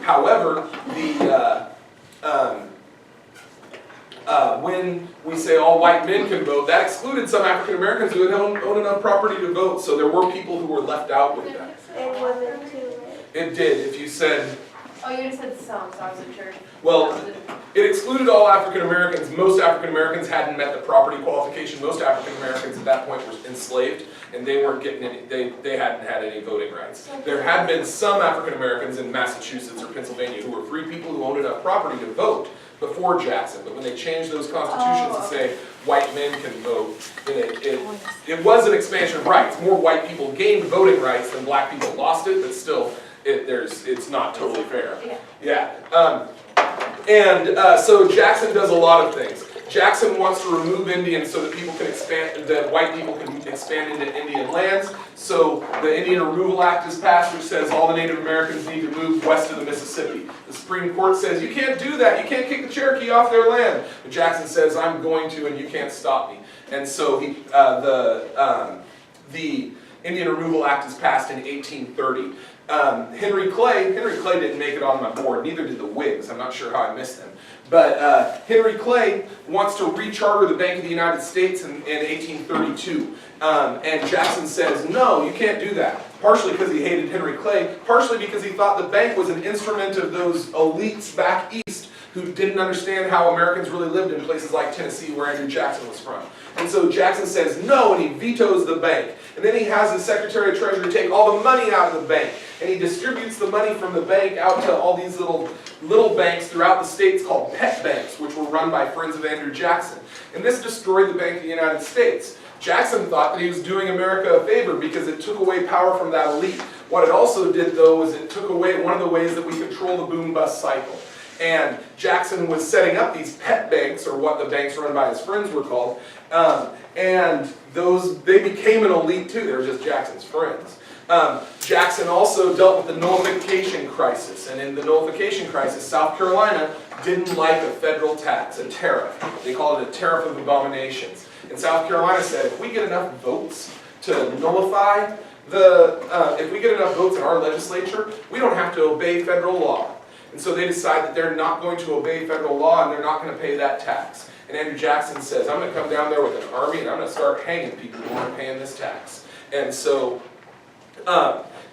However, when we say all white men can vote, that excluded some African Americans who had owned enough property to vote, so there were people who were left out with that. And women too. It did, if you said... Oh, you just said some, so I wasn't sure. Well, it excluded all African Americans. Most African Americans hadn't met the property qualification. Most African Americans at that point were enslaved, and they weren't getting any, they hadn't had any voting rights. There had been some African Americans in Massachusetts or Pennsylvania who were free people who owned enough property to vote before Jackson, but when they changed those constitutions to say white men can vote, it was an expansion of rights. More white people gained voting rights than black people lost it, but still, it's not totally fair. Yeah. So Jackson does a lot of things. Jackson wants to remove Indians so that people can expand, that white people can expand into Indian lands. So the Indian Removal Act is passed, which says all the Native Americans need to move west of the Mississippi. The Supreme Court says you can't do that. You can't kick the Cherokee off their land. But Jackson says I'm going to, and you can't stop me. And so the Indian Removal Act is passed in 1830. Henry Clay didn't make it on my board, neither did the Whigs. I'm not sure how I missed them. But Henry Clay wants to recharter the Bank of the United States in 1832. And Jackson says, no, you can't do that. Partially because he hated Henry Clay, partially because he thought the bank was an instrument of those elites back east who didn't understand how Americans really lived in places like Tennessee, where Andrew Jackson was from. And so Jackson says no, and he vetoes the bank. And then he has the Secretary of Treasury take all the money out of the bank, and he distributes the money from the bank out to all these little banks throughout the states called pet banks, which were run by friends of Andrew Jackson. And this destroyed the Bank of the United States. Jackson thought that he was doing America a favor because it took away power from that elite. What it also did, though, is it took away one of the ways that we control the boom-bust cycle. And Jackson was setting up these pet banks, or what the banks run by his friends were called, and they became an elite too. They were just Jackson's friends. Jackson also dealt with the nullification crisis, and in the nullification crisis, South Carolina didn't like a federal tax, a tariff. They called it a tariff of abominations. And South Carolina said, if we get enough votes to nullify if we get enough votes in our legislature, we don't have to obey federal law. And so they decide that they're not going to obey federal law and they're not going to pay that tax. And Andrew Jackson says, I'm going to come down there with an army and I'm going to start hanging people who aren't paying this tax. And so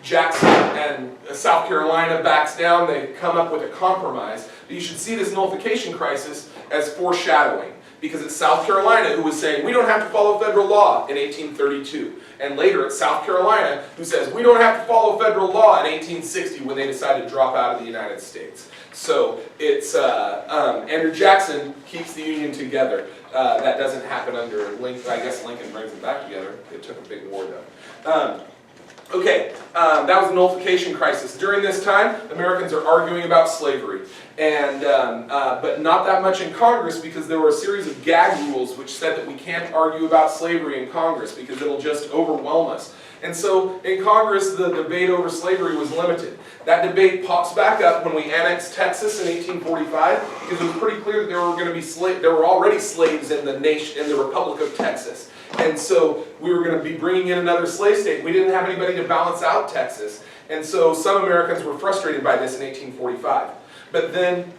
Jackson and South Carolina backs down. They come up with a compromise. But you should see this nullification crisis as foreshadowing, because it's South Carolina who was saying, we don't have to follow federal law in 1832. And later it's South Carolina who says, we don't have to follow federal law in 1860 when they decided to drop out of the United States. So it's, Andrew Jackson keeps the Union together. That doesn't happen under Lincoln. I guess Lincoln brings it back together. It took a big war though. Okay, that was the nullification crisis. During this time, Americans are arguing about slavery, and but not that much in Congress, because there were a series of gag rules which said that we can't argue about slavery in Congress because it'll just overwhelm us. And so in Congress, the debate over slavery was limited. That debate pops back up when we annexed Texas in 1845, because it was pretty clear that there were already slaves in the nation, in the Republic of Texas. And so we were going to be bringing in another slave state. We didn't have anybody to balance out Texas. And so some Americans were frustrated by this in 1845. But then,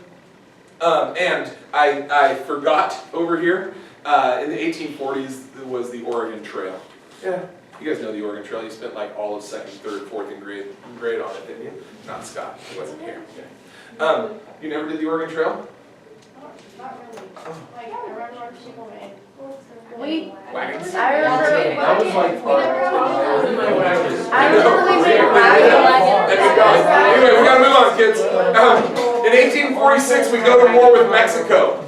and I forgot over here, in the 1840s was the Oregon Trail. Yeah, You guys know the Oregon Trail. You spent like all of second, third, fourth, and grade on it, didn't you? Not Scott. He wasn't here. Okay. You never did the Oregon Trail? Not really. Like, I remember people made. Wagons. I remember. That was like fun. I remember we made wagons. Anyway, we gotta move on, kids. In 1846, we go to war with Mexico.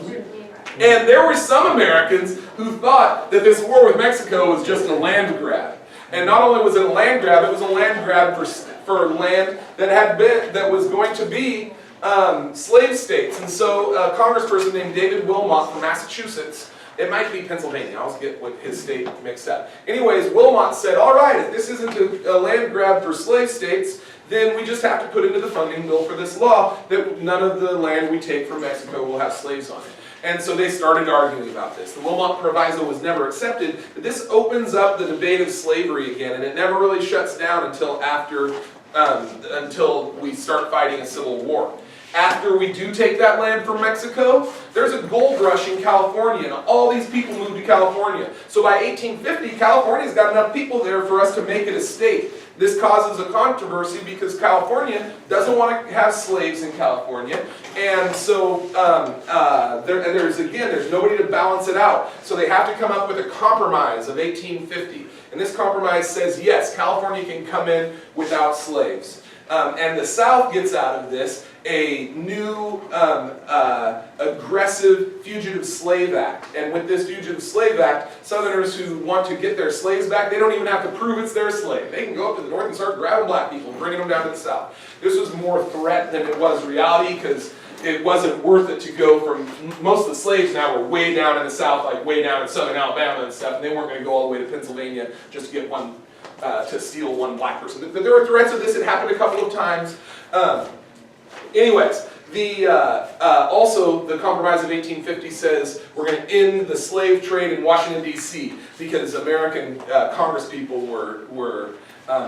And there were some Americans who thought that this war with Mexico was just a land grab. And not only was it a land grab, it was a land grab for land that was going to be slave states. And so a congressperson named David Wilmot from Massachusetts, it might be Pennsylvania, I always get with his state mixed up. Anyways, Wilmot said, all right, if this isn't a land grab for slave states, then we just have to put into the funding bill for this law that none of the land we take from Mexico will have slaves on it. And so they started arguing about this. The Wilmot Proviso was never accepted, but this opens up the debate of slavery again, and it never really shuts down until we start fighting a civil war. After we do take that land from Mexico, there's a gold rush in California, and all these people move to California. So by 1850, California's got enough people there for us to make it a state. This causes a controversy because California doesn't want to have slaves in California, and so there's nobody to balance it out. So they have to come up with a compromise of 1850, and this compromise says yes, California can come in without slaves. And the South gets out of this a new aggressive Fugitive Slave Act. And with this Fugitive Slave Act, Southerners who want to get their slaves back, they don't even have to prove it's their slave. They can go up to the North and start grabbing black people and bringing them down to the South. This was more threat than it was reality, because it wasn't worth it to go from, most of the slaves now were way down in the South, like way down in southern Alabama and stuff, and they weren't going to go all the way to Pennsylvania just to get one, to steal one black person. But there were threats of this. It happened a couple of times. Anyways, also the Compromise of 1850 says we're going to end the slave trade in Washington, D.C. because American congresspeople were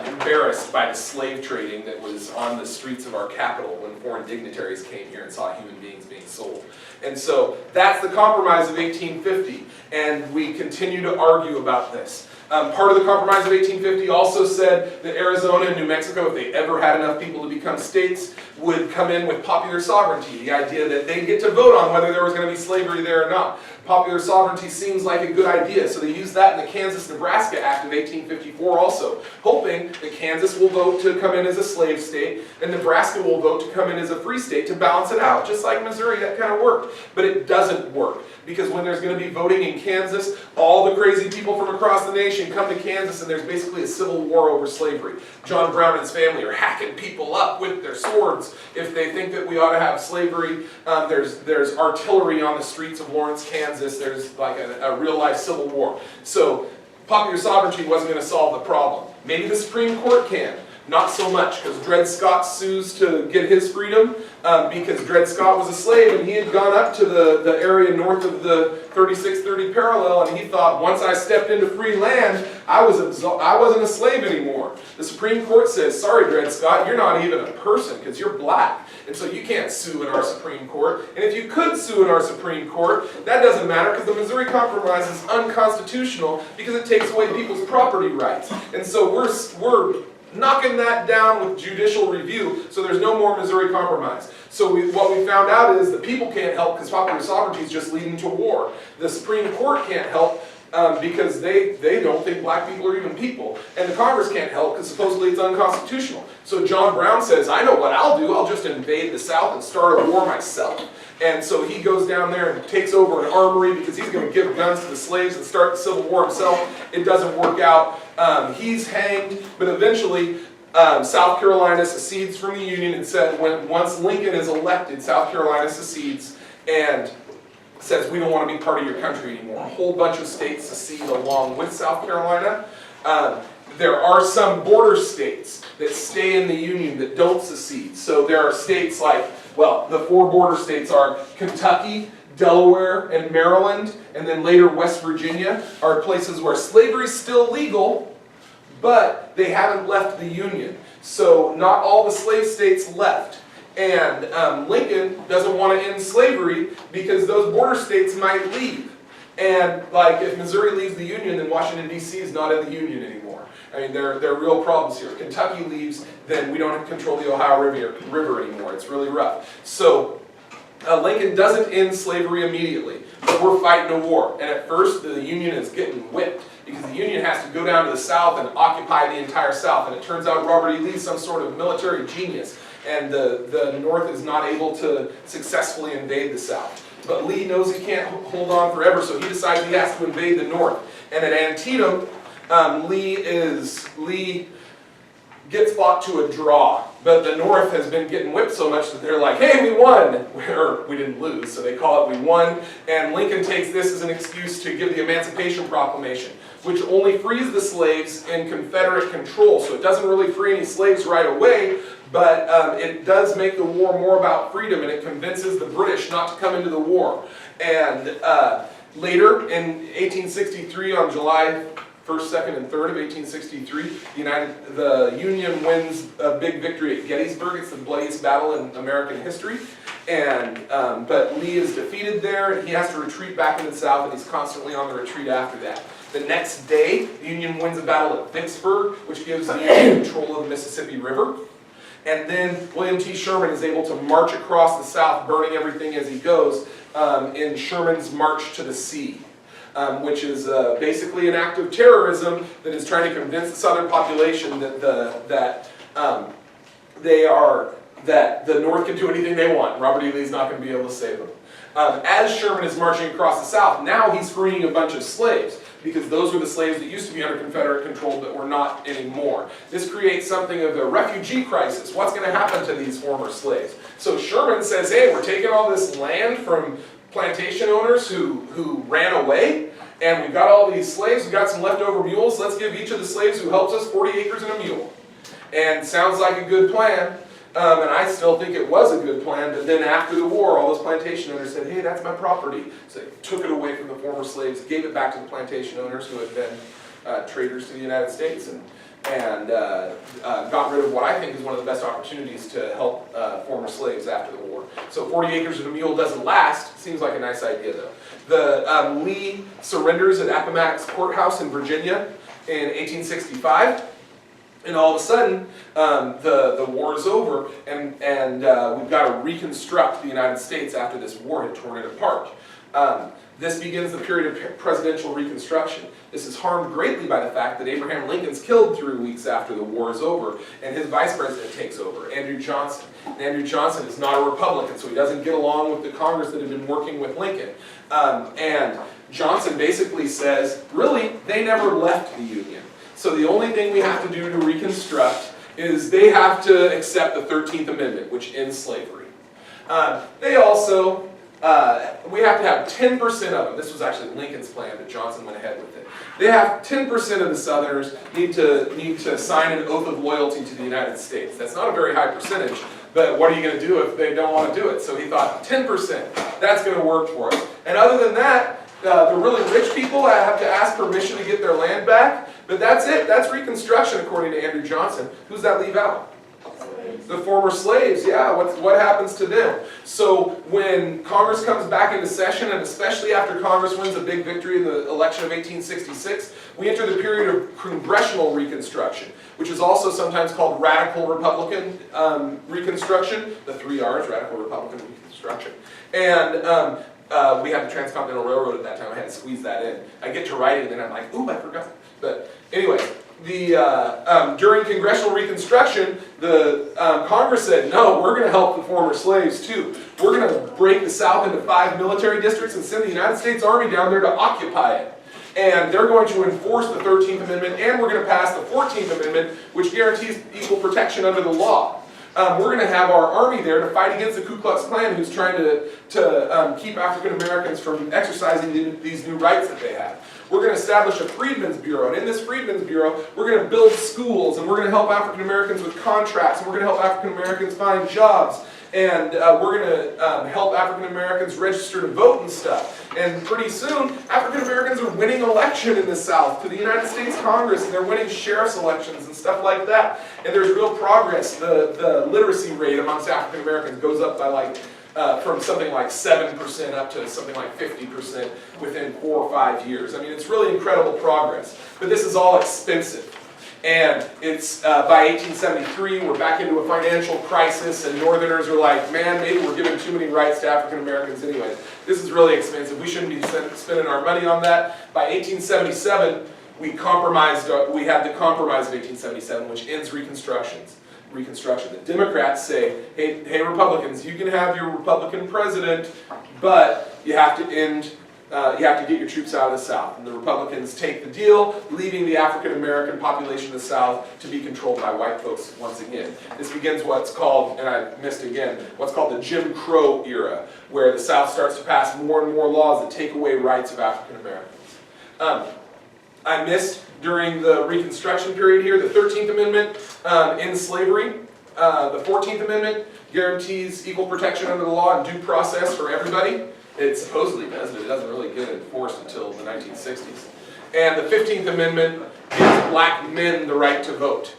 embarrassed by the slave trading that was on the streets of our capital when foreign dignitaries came here and saw human beings being sold. And so that's the Compromise of 1850, and we continue to argue about this. Part of the Compromise of 1850 also said that Arizona and New Mexico, if they ever had enough people to become states, would come in with popular sovereignty, the idea that they'd get to vote on whether there was going to be slavery there or not. Popular sovereignty seems like a good idea, so they used that in the Kansas-Nebraska Act of 1854 also, hoping that Kansas will vote to come in as a slave state, and Nebraska will vote to come in as a free state to balance it out. Just like Missouri, that kind of worked. But it doesn't work, because when there's going to be voting in Kansas, all the crazy people from across the nation come to Kansas, and there's basically a civil war over slavery. John Brown and his family are hacking people up with their swords if they think that we ought to have slavery. There's artillery on the streets of Lawrence, Kansas. There's like a real-life civil war. So popular sovereignty wasn't going to solve the problem. Maybe the Supreme Court can. Not so much, because Dred Scott sues to get his freedom, because Dred Scott was a slave and he had gone up to the area north of the 3630 parallel, and he thought, once I stepped into free land, I wasn't a slave anymore. The Supreme Court says, sorry Dred Scott, you're not even a person because you're black, and so you can't sue in our Supreme Court. And if you could sue in our Supreme Court, that doesn't matter, because the Missouri Compromise is unconstitutional because it takes away people's property rights. And so we're knocking that down with judicial review, so there's no more Missouri Compromise. So what we found out is that people can't help because popular sovereignty is just leading to war. The Supreme Court can't help because they don't think black people are even people. And the Congress can't help because supposedly it's unconstitutional. So John Brown says, I know what I'll do. I'll just invade the South and start a war myself. And so he goes down there and takes over an armory because he's going to give guns to the slaves and start the Civil War himself. It doesn't work out. He's hanged, but eventually South Carolina secedes from the Union and said, once Lincoln is elected, South Carolina secedes and says, we don't want to be part of your country anymore. A whole bunch of states secede along with South Carolina. There are some border states that stay in the Union that don't secede. So there are states like, well, the 4 border states are Kentucky, Delaware, and Maryland, and then later West Virginia are places where slavery is still legal, but they haven't left the Union. So not all the slave states left. And Lincoln doesn't want to end slavery because those border states might leave. And like if Missouri leaves the Union, then Washington, D.C. is not in the Union anymore. I mean, there are real problems here. Kentucky leaves, then we don't control the Ohio River anymore. It's really rough. So Lincoln doesn't end slavery immediately, but we're fighting a war. And at first, the Union is getting whipped because the Union has to go down to the South and occupy the entire South. And it turns out Robert E. Lee is some sort of military genius, and the North is not able to successfully invade the South. But Lee knows he can't hold on forever, so he decides he has to invade the North. And at Antietam, Lee gets fought to a draw, but the North has been getting whipped so much that they're like, hey, we won! Or we didn't lose, so they call it we won. And Lincoln takes this as an excuse to give the Emancipation Proclamation, which only frees the slaves in Confederate control. So it doesn't really free any slaves right away, but it does make the war more about freedom, and it convinces the British not to come into the war. And later, in 1863, on July 1st, 2nd, and 3rd of 1863, the Union wins a big victory at Gettysburg. It's the bloodiest battle in American history. And but Lee is defeated there, and he has to retreat back into the South, and he's constantly on the retreat after that. The next day, the Union wins a battle at Vicksburg, which gives the Union control of the Mississippi River. And then William T. Sherman is able to march across the South, burning everything as he goes, in Sherman's March to the Sea. Which is basically an act of terrorism that is trying to convince the Southern population that the North can do anything they want. Robert E. Lee's not going to be able to save them. As Sherman is marching across the South, now he's freeing a bunch of slaves, because those were the slaves that used to be under Confederate control but were not anymore. This creates something of a refugee crisis. What's going to happen to these former slaves? So Sherman says, hey, we're taking all this land from plantation owners who ran away, and we've got all these slaves, we've got some leftover mules, let's give each of the slaves who helps us 40 acres and a mule. And sounds like a good plan, and I still think it was a good plan, but then after the war, all those plantation owners said, hey, that's my property. So they took it away from the former slaves, gave it back to the plantation owners who had been traders to the United States, and got rid of what I think is one of the best opportunities to help former slaves after the war. So 40 acres and a mule doesn't last. Seems like a nice idea, though. Lee surrenders at Appomattox Courthouse in Virginia in 1865. And all of a sudden, the war is over, and we've got to reconstruct the United States after this war had torn it apart. This begins the period of presidential reconstruction. This is harmed greatly by the fact that Abraham Lincoln's killed 3 weeks after the war is over, and his vice president takes over, Andrew Johnson. And Andrew Johnson is not a Republican, so he doesn't get along with the Congress that had been working with Lincoln. And Johnson basically says, really, they never left the Union. So the only thing we have to do to reconstruct is they have to accept the 13th Amendment, which ends slavery. They also, we have to have 10% of them. This was actually Lincoln's plan, but Johnson went ahead with it. They have 10% of the Southerners need to sign an oath of loyalty to the United States. That's not a very high percentage, but what are you going to do if they don't want to do it? So he thought 10%, that's going to work for us. And other than that, the really rich people have to ask permission to get their land back, but that's it. That's Reconstruction, according to Andrew Johnson. Who's that leave out? The former slaves, yeah, what happens to them? So when Congress comes back into session, and especially after Congress wins a big victory in the election of 1866, we enter the period of Congressional Reconstruction, which is also sometimes called Radical Republican Reconstruction. The 3 R's, Radical Republican Reconstruction. And we had the Transcontinental Railroad at that time. I had to squeeze that in. I get to writing, and then I'm like, ooh, I forgot. But anyway, during Congressional Reconstruction, the Congress said, no, we're going to help the former slaves too. We're going to break the South into 5 military districts and send the United States Army down there to occupy it. And they're going to enforce the 13th Amendment, and we're going to pass the 14th Amendment, which guarantees equal protection under the law. We're going to have our army there to fight against the Ku Klux Klan, who's trying to keep African Americans from exercising these new rights that they have. We're going to establish a Freedmen's Bureau, and in this Freedmen's Bureau, we're going to build schools, and we're going to help African Americans with contracts, and we're going to help African Americans find jobs, and we're going to help African Americans register to vote and stuff. And pretty soon, African Americans are winning election in the South to the United States Congress, and they're winning sheriff's elections and stuff like that. And there's real progress. The literacy rate amongst African Americans goes up by from something like 7% up to something like 50% within 4 or 5 years. I mean, it's really incredible progress. But this is all expensive. And it's by 1873, we're back into a financial crisis, and Northerners are like, man, maybe we're giving too many rights to African Americans anyway. This is really expensive. We shouldn't be spending our money on that. By 1877, we had the Compromise of 1877, which ends Reconstruction. The Democrats say, hey Republicans, you can have your Republican president, but you have to get your troops out of the South. And the Republicans take the deal, leaving the African American population of the South to be controlled by white folks once again. This begins what's called, and I missed again, what's called the Jim Crow era, where the South starts to pass more and more laws that take away rights of African Americans. I missed during the Reconstruction period here, the 13th Amendment ends slavery. The 14th Amendment guarantees equal protection under the law and due process for everybody. It supposedly does, but it doesn't really get enforced until the 1960s. And the 15th Amendment gives black men the right to vote.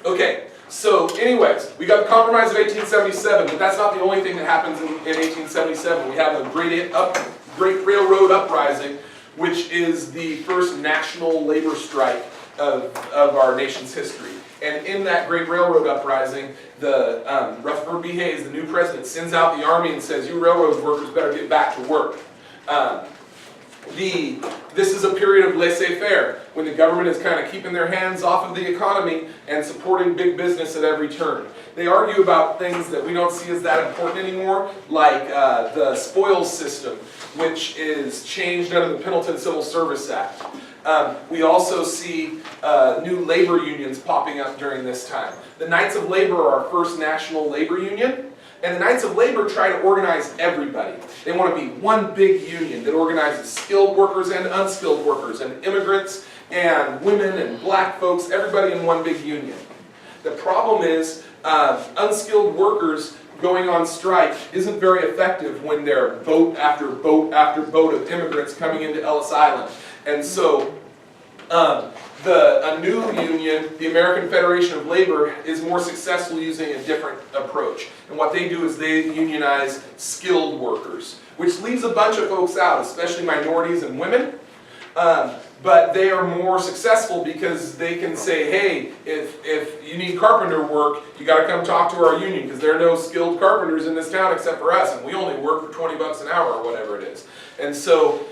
Okay, so anyways, we got the Compromise of 1877, but that's not the only thing that happens in 1877. We have a Great Railroad Uprising, which is the first national labor strike of our nation's history. And in that Great Railroad Uprising, Rutherford B. Hayes, the new president, sends out the army and says, you railroad workers better get back to work. This is a period of laissez-faire, when the government is kind of keeping their hands off of the economy and supporting big business at every turn. They argue about things that we don't see as that important anymore, like the spoils system, which is changed under the Pendleton Civil Service Act. We also see new labor unions popping up during this time. The Knights of Labor are our first national labor union, and the Knights of Labor try to organize everybody. They want to be one big union that organizes skilled workers and unskilled workers, and immigrants and women and black folks, everybody in one big union. The problem is unskilled workers going on strike isn't very effective when there are boat after boat after boat of immigrants coming into Ellis Island. And so a new union, the American Federation of Labor, is more successful using a different approach. And what they do is they unionize skilled workers, which leaves a bunch of folks out, especially minorities and women. But they are more successful because they can say, hey, if you need carpenter work, you got to come talk to our union, because there are no skilled carpenters in this town except for us, and we only work for 20 bucks an hour or whatever it is. And so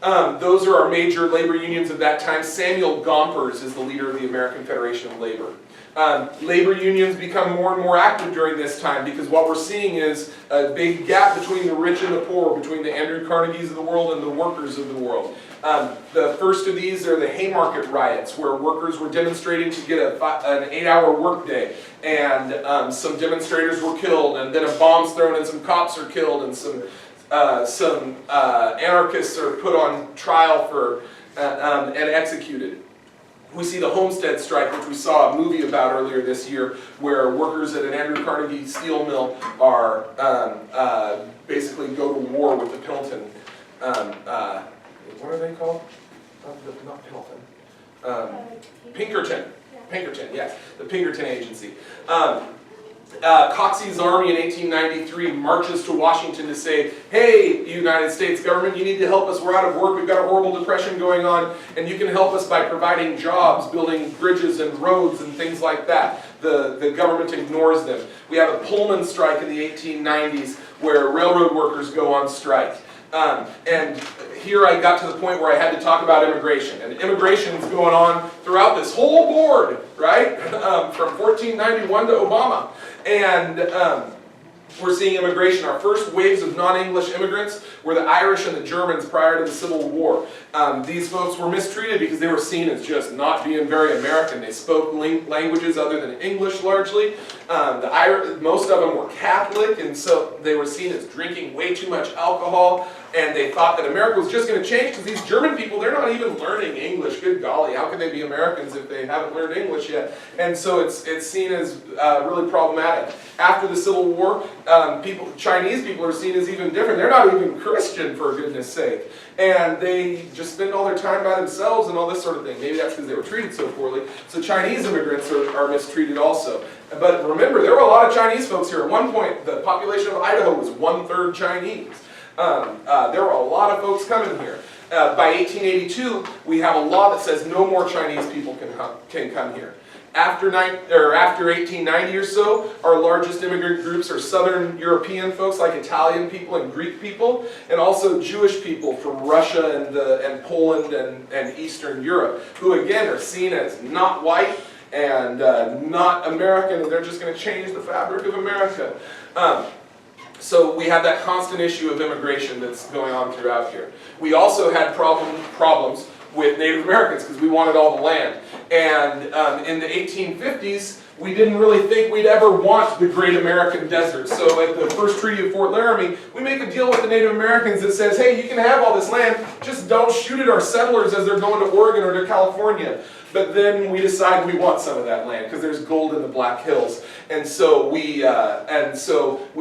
those are our major labor unions of that time. Samuel Gompers is the leader of the American Federation of Labor. Labor unions become more and more active during this time, because what we're seeing is a big gap between the rich and the poor, between the Andrew Carnegies of the world and the workers of the world. The first of these are the Haymarket riots, where workers were demonstrating to get an 8-hour workday, and some demonstrators were killed, and then a bomb's thrown and some cops are killed, and some anarchists are put on trial for and executed. We see the Homestead Strike, which we saw a movie about earlier this year, where workers at an Andrew Carnegie steel mill are basically go to war with the Pendleton. What are they called? Not Pendleton. Pinkerton. Pinkerton, yes, the Pinkerton Agency. Coxey's army in 1893 marches to Washington to say, hey, United States government, you need to help us, we're out of work, we've got a horrible depression going on, and you can help us by providing jobs, building bridges and roads and things like that. The government ignores them. We have a Pullman strike in the 1890s where railroad workers go on strike. And here I got to the point where I had to talk about immigration. And immigration is going on throughout this whole board, right? From 1491 to Obama. And we're seeing immigration. Our first waves of non-English immigrants were the Irish and the Germans prior to the Civil War. These folks were mistreated because they were seen as just not being very American. They spoke languages other than English largely. Most of them were Catholic, and so they were seen as drinking way too much alcohol. And they thought that America was just going to change because these German people, they're not even learning English. Good golly, how can they be Americans if they haven't learned English yet? And so it's seen as really problematic. After the Civil War, Chinese people are seen as even different. They're not even Christian, for goodness sake. And they just spend all their time by themselves and all this sort of thing. Maybe that's because they were treated so poorly. So Chinese immigrants are mistreated also. But remember, there were a lot of Chinese folks here. At one point, the population of Idaho was 1/3 Chinese. There were a lot of folks coming here. By 1882, we have a law that says no more Chinese people can come here. After 1890 or so, our largest immigrant groups are Southern European folks like Italian people and Greek people, and also Jewish people from Russia and Poland and Eastern Europe, who again are seen as not white and not American, and they're just going to change the fabric of America. So we have that constant issue of immigration that's going on throughout here. We also had problems with Native Americans because we wanted all the land. And in the 1850s, we didn't really think we'd ever want the Great American Desert. So at the first Treaty of Fort Laramie, we make a deal with the Native Americans that says, hey, you can have all this land, just don't shoot at our settlers as they're going to Oregon or to California. But then we decide we want some of that land because there's gold in the Black Hills. And so we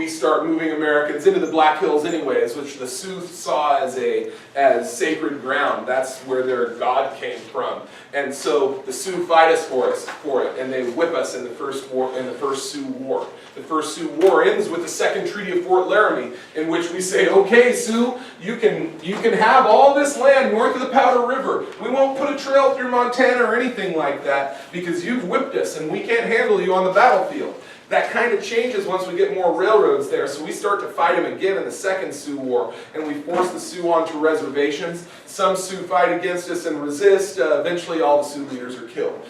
start moving Americans into the Black Hills anyways, which the Sioux saw as sacred ground. That's where their God came from. And so the Sioux fight us for it, and they whip us in the first Sioux War. The first Sioux War ends with the Second Treaty of Fort Laramie, in which we say, okay, Sioux, you can have all this land north of the Powder River. We won't put a trail through Montana or anything like that because you've whipped us and we can't handle you on the battlefield. That kind of changes once we get more railroads there, so we start to fight them again in the Second Sioux War, and we force the Sioux onto reservations. Some Sioux fight against us and resist. Eventually all the Sioux leaders are killed.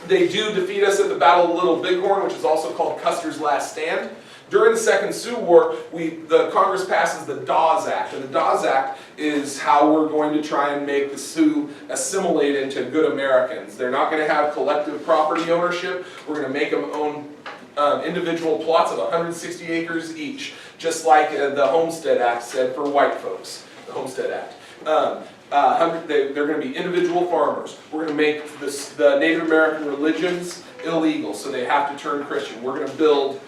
They do defeat us at the Battle of Little Bighorn, which is also called Custer's Last Stand. During the Second Sioux War, the Congress passes the Dawes Act, and the Dawes Act is how we're going to try and make the Sioux assimilate into good Americans. They're not going to have collective property ownership. We're going to make them own individual plots of 160 acres each, just like the Homestead Act said for white folks, the Homestead Act. They're going to be individual farmers. We're going to make the Native American religions illegal, so they have to turn Christian. We're going to build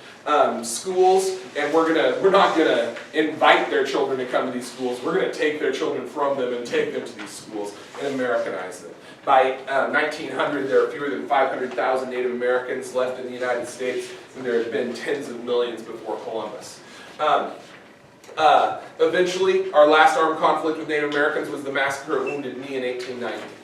schools, and we're not gonna invite their children to come to these schools. We're gonna take their children from them and take them to these schools and Americanize them. By 1900, there are fewer than 500,000 Native Americans left in the United States, and there have been tens of millions before Columbus. Eventually, our last armed conflict with Native Americans was the massacre at Wounded Knee in 1890.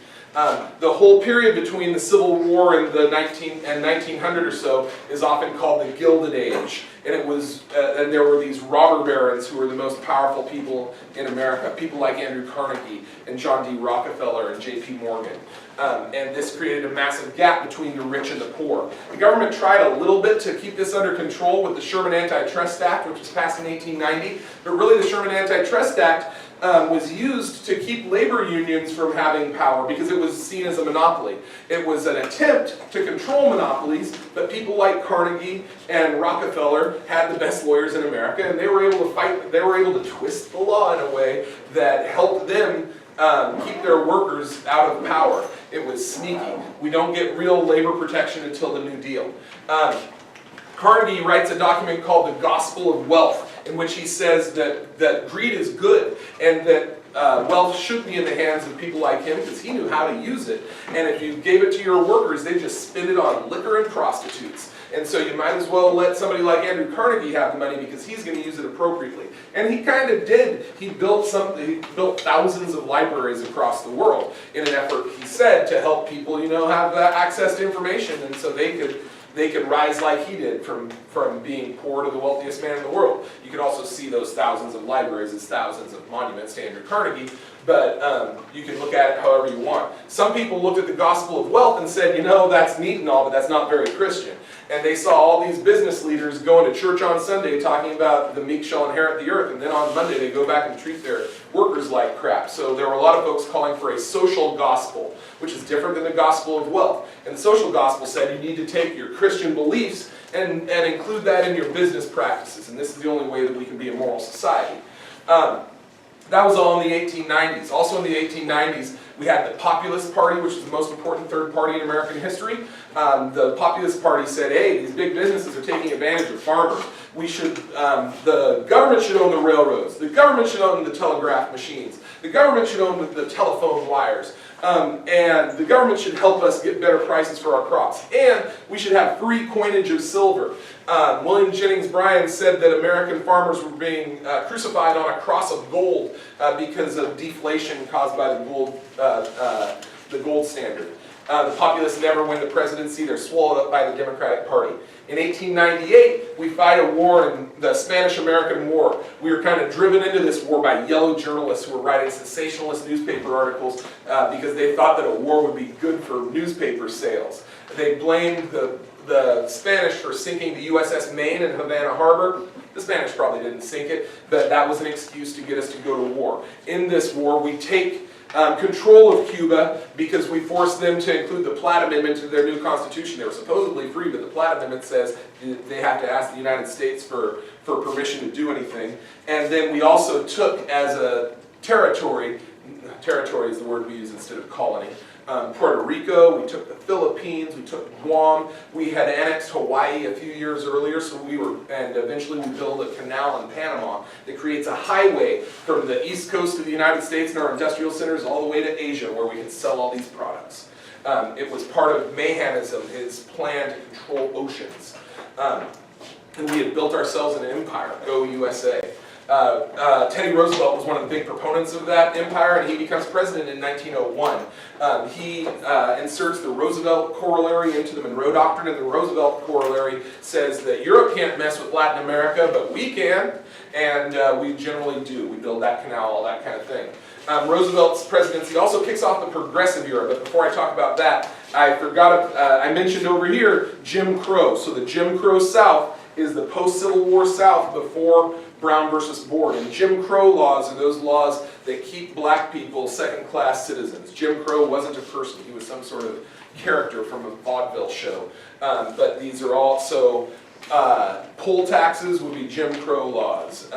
The whole period between the Civil War and the 1900 or so is often called the Gilded Age, and and there were these robber barons who were the most powerful people in America, people like Andrew Carnegie and John D. Rockefeller and J.P. Morgan. And this created a massive gap between the rich and the poor. The government tried a little bit to keep this under control with the Sherman Antitrust Act, which was passed in 1890, but really the Sherman Antitrust Act was used to keep labor unions from having power because it was seen as a monopoly. It was an attempt to control monopolies, but people like Carnegie and Rockefeller had the best lawyers in America, and they were able to fight, they were able to twist the law in a way that helped them keep their workers out of power. It was sneaky. We don't get real labor protection until the New Deal. Carnegie writes a document called The Gospel of Wealth, in which he says that greed is good and that wealth should be in the hands of people like him because he knew how to use it. And if you gave it to your workers, they just spend it on liquor and prostitutes. And so you might as well let somebody like Andrew Carnegie have the money because he's going to use it appropriately. And he kind of did. He built thousands of libraries across the world in an effort, he said, to help people, have access to information, and so they could rise like he did from being poor to the wealthiest man in the world. You could also see those thousands of libraries as thousands of monuments to Andrew Carnegie, but you can look at it however you want. Some people looked at the Gospel of Wealth and said, that's neat and all, but that's not very Christian. And they saw all these business leaders going to church on Sunday talking about the meek shall inherit the earth, and then on Monday they go back and treat their workers like crap. So there were a lot of folks calling for a social gospel, which is different than the gospel of wealth. And the social gospel said you need to take your Christian beliefs and include that in your business practices, and this is the only way that we can be a moral society. That was all in the 1890s. Also in the 1890s, we had the Populist Party, which is the most important third party in American history. The Populist Party said, hey, these big businesses are taking advantage of farmers. The government should own the railroads. The government should own the telegraph machines. The government should own the telephone wires. And the government should help us get better prices for our crops. And we should have free coinage of silver. William Jennings Bryan said that American farmers were being crucified on a cross of gold because of deflation caused by the gold standard. The populists never win the presidency. They're swallowed up by the Democratic Party. In 1898, we fight a war in the Spanish-American War. We were kind of driven into this war by yellow journalists who were writing sensationalist newspaper articles because they thought that a war would be good for newspaper sales. They blamed the Spanish for sinking the USS Maine in Havana Harbor. The Spanish probably didn't sink it, but that was an excuse to get us to go to war. In this war, we take control of Cuba because we forced them to include the Platt Amendment to their new constitution. They were supposedly free, but the Platt Amendment says they have to ask the United States for permission to do anything. And then we also took as a territory is the word we use instead of colony, Puerto Rico, we took the Philippines, we took Guam, we had annexed Hawaii a few years earlier, and eventually we built a canal in Panama that creates a highway from the east coast of the United States and our industrial centers all the way to Asia where we can sell all these products. It was part of Mahanism, his plan to control oceans. And we had built ourselves an empire, go USA. Teddy Roosevelt was one of the big proponents of that empire, and he becomes president in 1901. He inserts the Roosevelt Corollary into the Monroe Doctrine, and the Roosevelt Corollary says that Europe can't mess with Latin America, but we can, and we generally do. We build that canal, all that kind of thing. Roosevelt's presidency also kicks off the Progressive Era, but before I talk about that, I mentioned over here Jim Crow. So the Jim Crow South is the post-Civil War South before Brown versus Board. And Jim Crow laws are those laws that keep black people second-class citizens. Jim Crow wasn't a person, he was some sort of character from a vaudeville show. But these are also, poll taxes would be Jim Crow laws.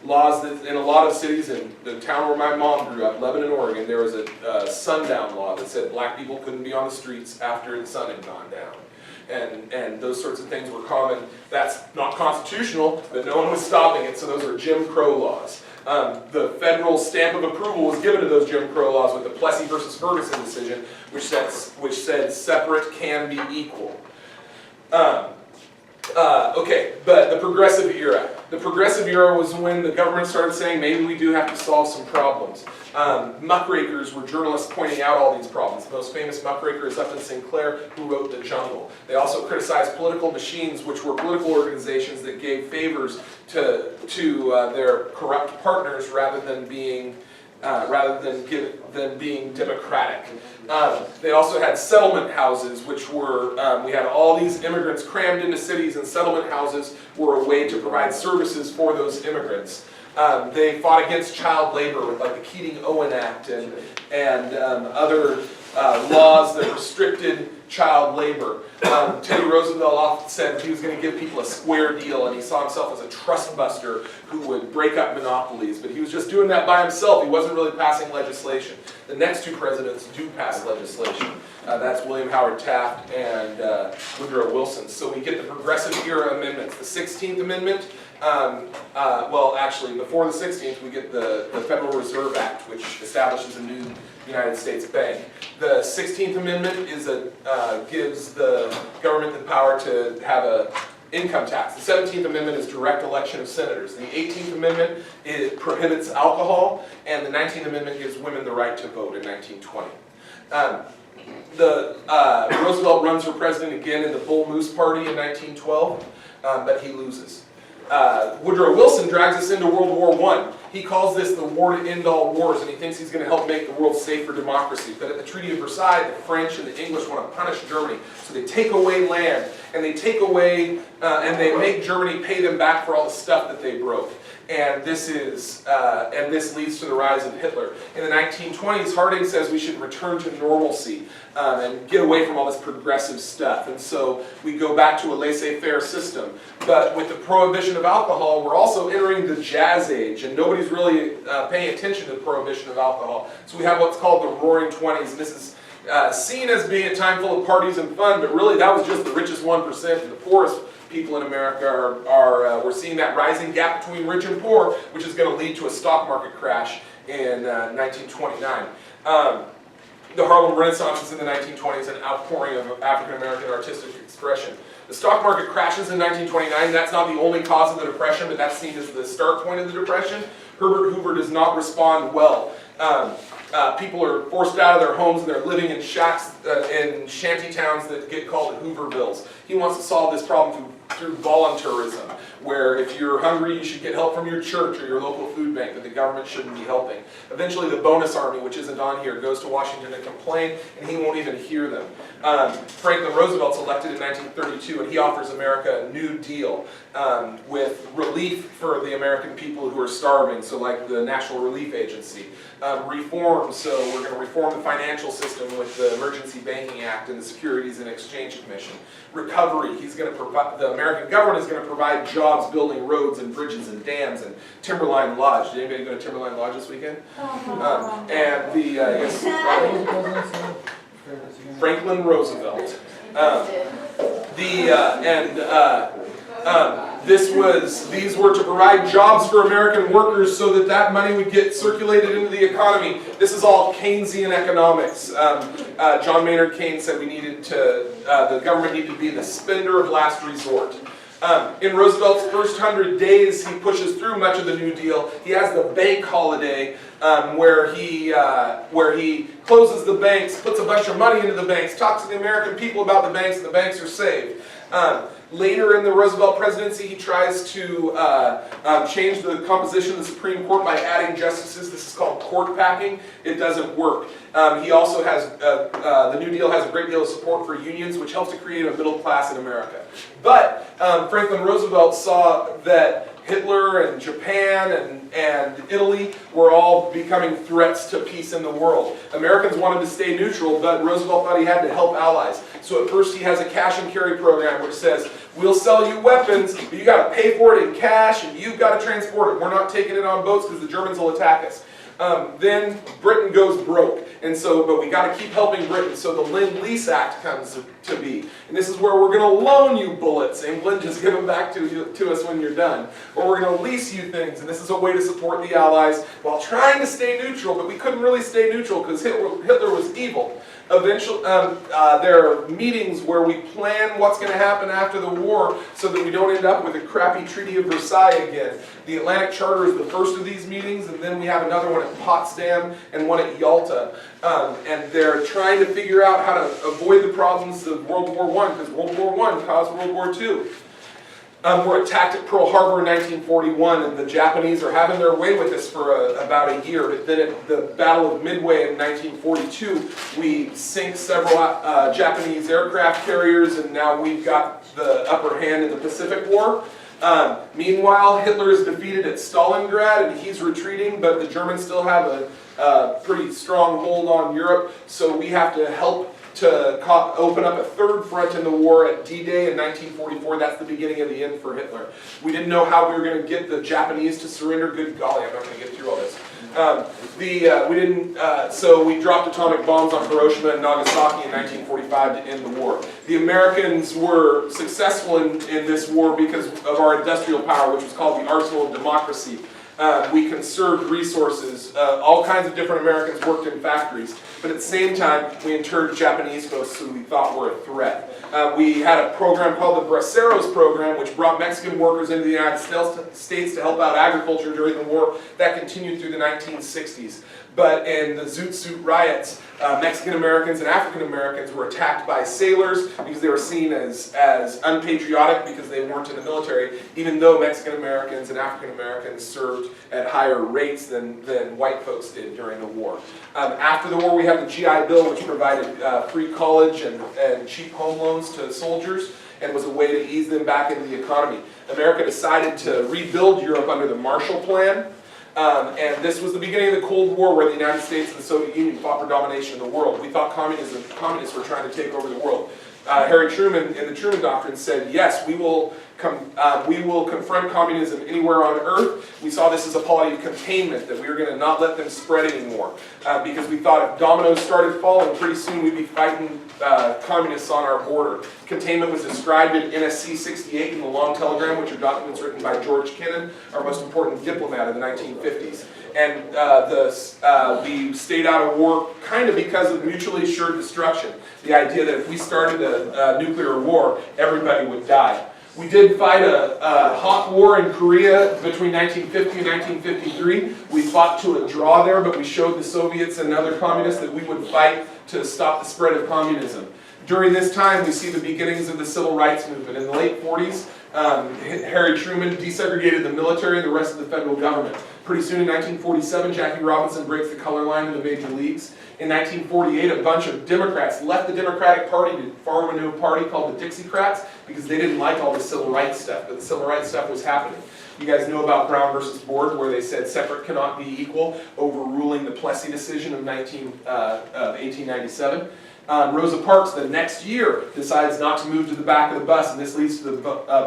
Laws that in a lot of cities, in the town where my mom grew up, Lebanon, Oregon, there was a sundown law that said black people couldn't be on the streets after the sun had gone down. And those sorts of things were common. That's not constitutional, but no one was stopping it, so those are Jim Crow laws. The federal stamp of approval was given to those Jim Crow laws with the Plessy versus Ferguson decision, which said separate can be equal. Okay, but the Progressive Era. The Progressive Era was when the government started saying maybe we do have to solve some problems. Muckrakers were journalists pointing out all these problems. The most famous muckraker is Upton Sinclair, who wrote The Jungle. They also criticized political machines, which were political organizations that gave favors to their corrupt partners rather than being democratic. They also had settlement houses, which were, we had all these immigrants crammed into cities, and settlement houses were a way to provide services for those immigrants. They fought against child labor with like the Keating-Owen Act and other laws that restricted child labor. Teddy Roosevelt often said he was going to give people a square deal, and he saw himself as a trust buster who would break up monopolies, but he was just doing that by himself. He wasn't really passing legislation. The next two presidents do pass legislation. That's William Howard Taft and Woodrow Wilson. So we get the Progressive Era amendments. The 16th Amendment, well actually before the 16th we get the Federal Reserve Act, which establishes a new United States Bank. The 16th Amendment gives the government the power to have an income tax. The 17th Amendment is direct election of senators. The 18th Amendment prohibits alcohol, and the 19th Amendment gives women the right to vote in 1920. Roosevelt runs for president again in the Bull Moose Party in 1912, but he loses. Woodrow Wilson drags us into World War I. He calls this the war to end all wars, and he thinks he's going to help make the world safe for democracy. But at the Treaty of Versailles, the French and the English want to punish Germany. So they take away land, and they take away, and they make Germany pay them back for all the stuff that they broke. And this leads to the rise of Hitler. In the 1920s, Harding says we should return to normalcy and get away from all this progressive stuff. And so we go back to a laissez-faire system. But with the prohibition of alcohol, we're also entering the Jazz Age, and nobody's really paying attention to the prohibition of alcohol. So we have what's called the Roaring Twenties, and this is seen as being a time full of parties and fun, but really that was just the richest 1%, and the poorest people in America we're seeing that rising gap between rich and poor, which is going to lead to a stock market crash in 1929. The Harlem Renaissance is in the 1920s, an outpouring of African-American artistic expression. The stock market crashes in 1929. That's not the only cause of the Depression, but that's seen as the start point of the Depression. Herbert Hoover does not respond well. People are forced out of their homes and they're living in shacks in shanty towns that get called Hoovervilles. He wants to solve this problem through voluntarism, where if you're hungry, you should get help from your church or your local food bank, but the government shouldn't be helping. Eventually, the Bonus Army, which isn't on here, goes to Washington to complain, and he won't even hear them. Franklin Roosevelt's elected in 1932, and he offers America a New Deal with relief for the American people who are starving, so like the National Relief Agency. Reform, so we're going to reform the financial system with the Emergency Banking Act and the Securities and Exchange Commission. Recovery, he's going to provide, the American government is going to provide jobs building roads and bridges and dams and Timberline Lodge. Did anybody go to Timberline Lodge this weekend? And the, yes, Franklin Roosevelt. These were to provide jobs for American workers so that that money would get circulated into the economy. This is all Keynesian economics. John Maynard Keynes said the government needed to be the spender of last resort. In Roosevelt's first 100 days, he pushes through much of the New Deal. He has the bank holiday, where he closes the banks, puts a bunch of money into the banks, talks to the American people about the banks, and the banks are saved. Later in the Roosevelt presidency, he tries to change the composition of the Supreme Court by adding justices. This is called court packing. It doesn't work. He also has, the New Deal has a great deal of support for unions, which helps to create a middle class in America. But Franklin Roosevelt saw that Hitler and Japan and Italy were all becoming threats to peace in the world. Americans wanted to stay neutral, but Roosevelt thought he had to help allies. So at first he has a cash and carry program which says, we'll sell you weapons, but you got to pay for it in cash and you've got to transport it. We're not taking it on boats because the Germans will attack us. Then Britain goes broke, but we got to keep helping Britain, so the Lend-Lease Act comes to be. And this is where we're going to loan you bullets, England, just give them back to us when you're done. Or we're going to lease you things, and this is a way to support the Allies while trying to stay neutral, but we couldn't really stay neutral because Hitler was evil. Eventually, there are meetings where we plan what's going to happen after the war so that we don't end up with a crappy Treaty of Versailles again. The Atlantic Charter is the first of these meetings, and then we have another one at Potsdam and one at Yalta. And they're trying to figure out how to avoid the problems of World War I, because World War I caused World War II. We're attacked at Pearl Harbor in 1941, and the Japanese are having their way with us for about a year. But then at the Battle of Midway in 1942, we sink several Japanese aircraft carriers, and now we've got the upper hand in the Pacific War. Meanwhile, Hitler is defeated at Stalingrad, and he's retreating, but the Germans still have a pretty strong hold on Europe, so we have to help to open up a third front in the war at D-Day in 1944. That's the beginning of the end for Hitler. We didn't know how we were going to get the Japanese to surrender. Good golly, I'm not going to get through all this. So we dropped atomic bombs on Hiroshima and Nagasaki in 1945 to end the war. The Americans were successful in this war because of our industrial power, which was called the Arsenal of Democracy. We conserved resources. All kinds of different Americans worked in factories. But at the same time, we interned Japanese folks who we thought were a threat. We had a program called the Braceros Program, which brought Mexican workers into the United States to help out agriculture during the war. That continued through the 1960s. But in the Zoot Suit riots, Mexican Americans and African Americans were attacked by sailors because they were seen as unpatriotic because they weren't in the military, even though Mexican Americans and African Americans served at higher rates than white folks did during the war. After the war, we have the GI Bill, which provided free college and cheap home loans to soldiers and was a way to ease them back into the economy. America decided to rebuild Europe under the Marshall Plan. And this was the beginning of the Cold War, where the United States and the Soviet Union fought for domination of the world. We thought communists were trying to take over the world. Harry Truman, in the Truman Doctrine, said, yes, we will We will confront communism anywhere on earth. We saw this as a policy of containment, that we were going to not let them spread anymore. Because we thought if dominoes started falling, pretty soon we'd be fighting communists on our border. Containment was described in NSC 68 in the Long Telegram, which are documents written by George Kennan, our most important diplomat in the 1950s. And we stayed out of war kind of because of mutually assured destruction. The idea that if we started a nuclear war, everybody would die. We did fight a hot war in Korea between 1950 and 1953. We fought to a draw there, but we showed the Soviets and other communists that we would fight to stop the spread of communism. During this time, we see the beginnings of the civil rights movement. In the late 40s, Harry Truman desegregated the military and the rest of the federal government. Pretty soon in 1947, Jackie Robinson breaks the color line in the major leagues. In 1948, a bunch of Democrats left the Democratic Party to form a new party called the Dixiecrats because they didn't like all the civil rights stuff, but the civil rights stuff was happening. You guys know about Brown versus Board, where they said separate cannot be equal, overruling the Plessy decision of 1897. Rosa Parks, the next year, decides not to move to the back of the bus, and this leads to the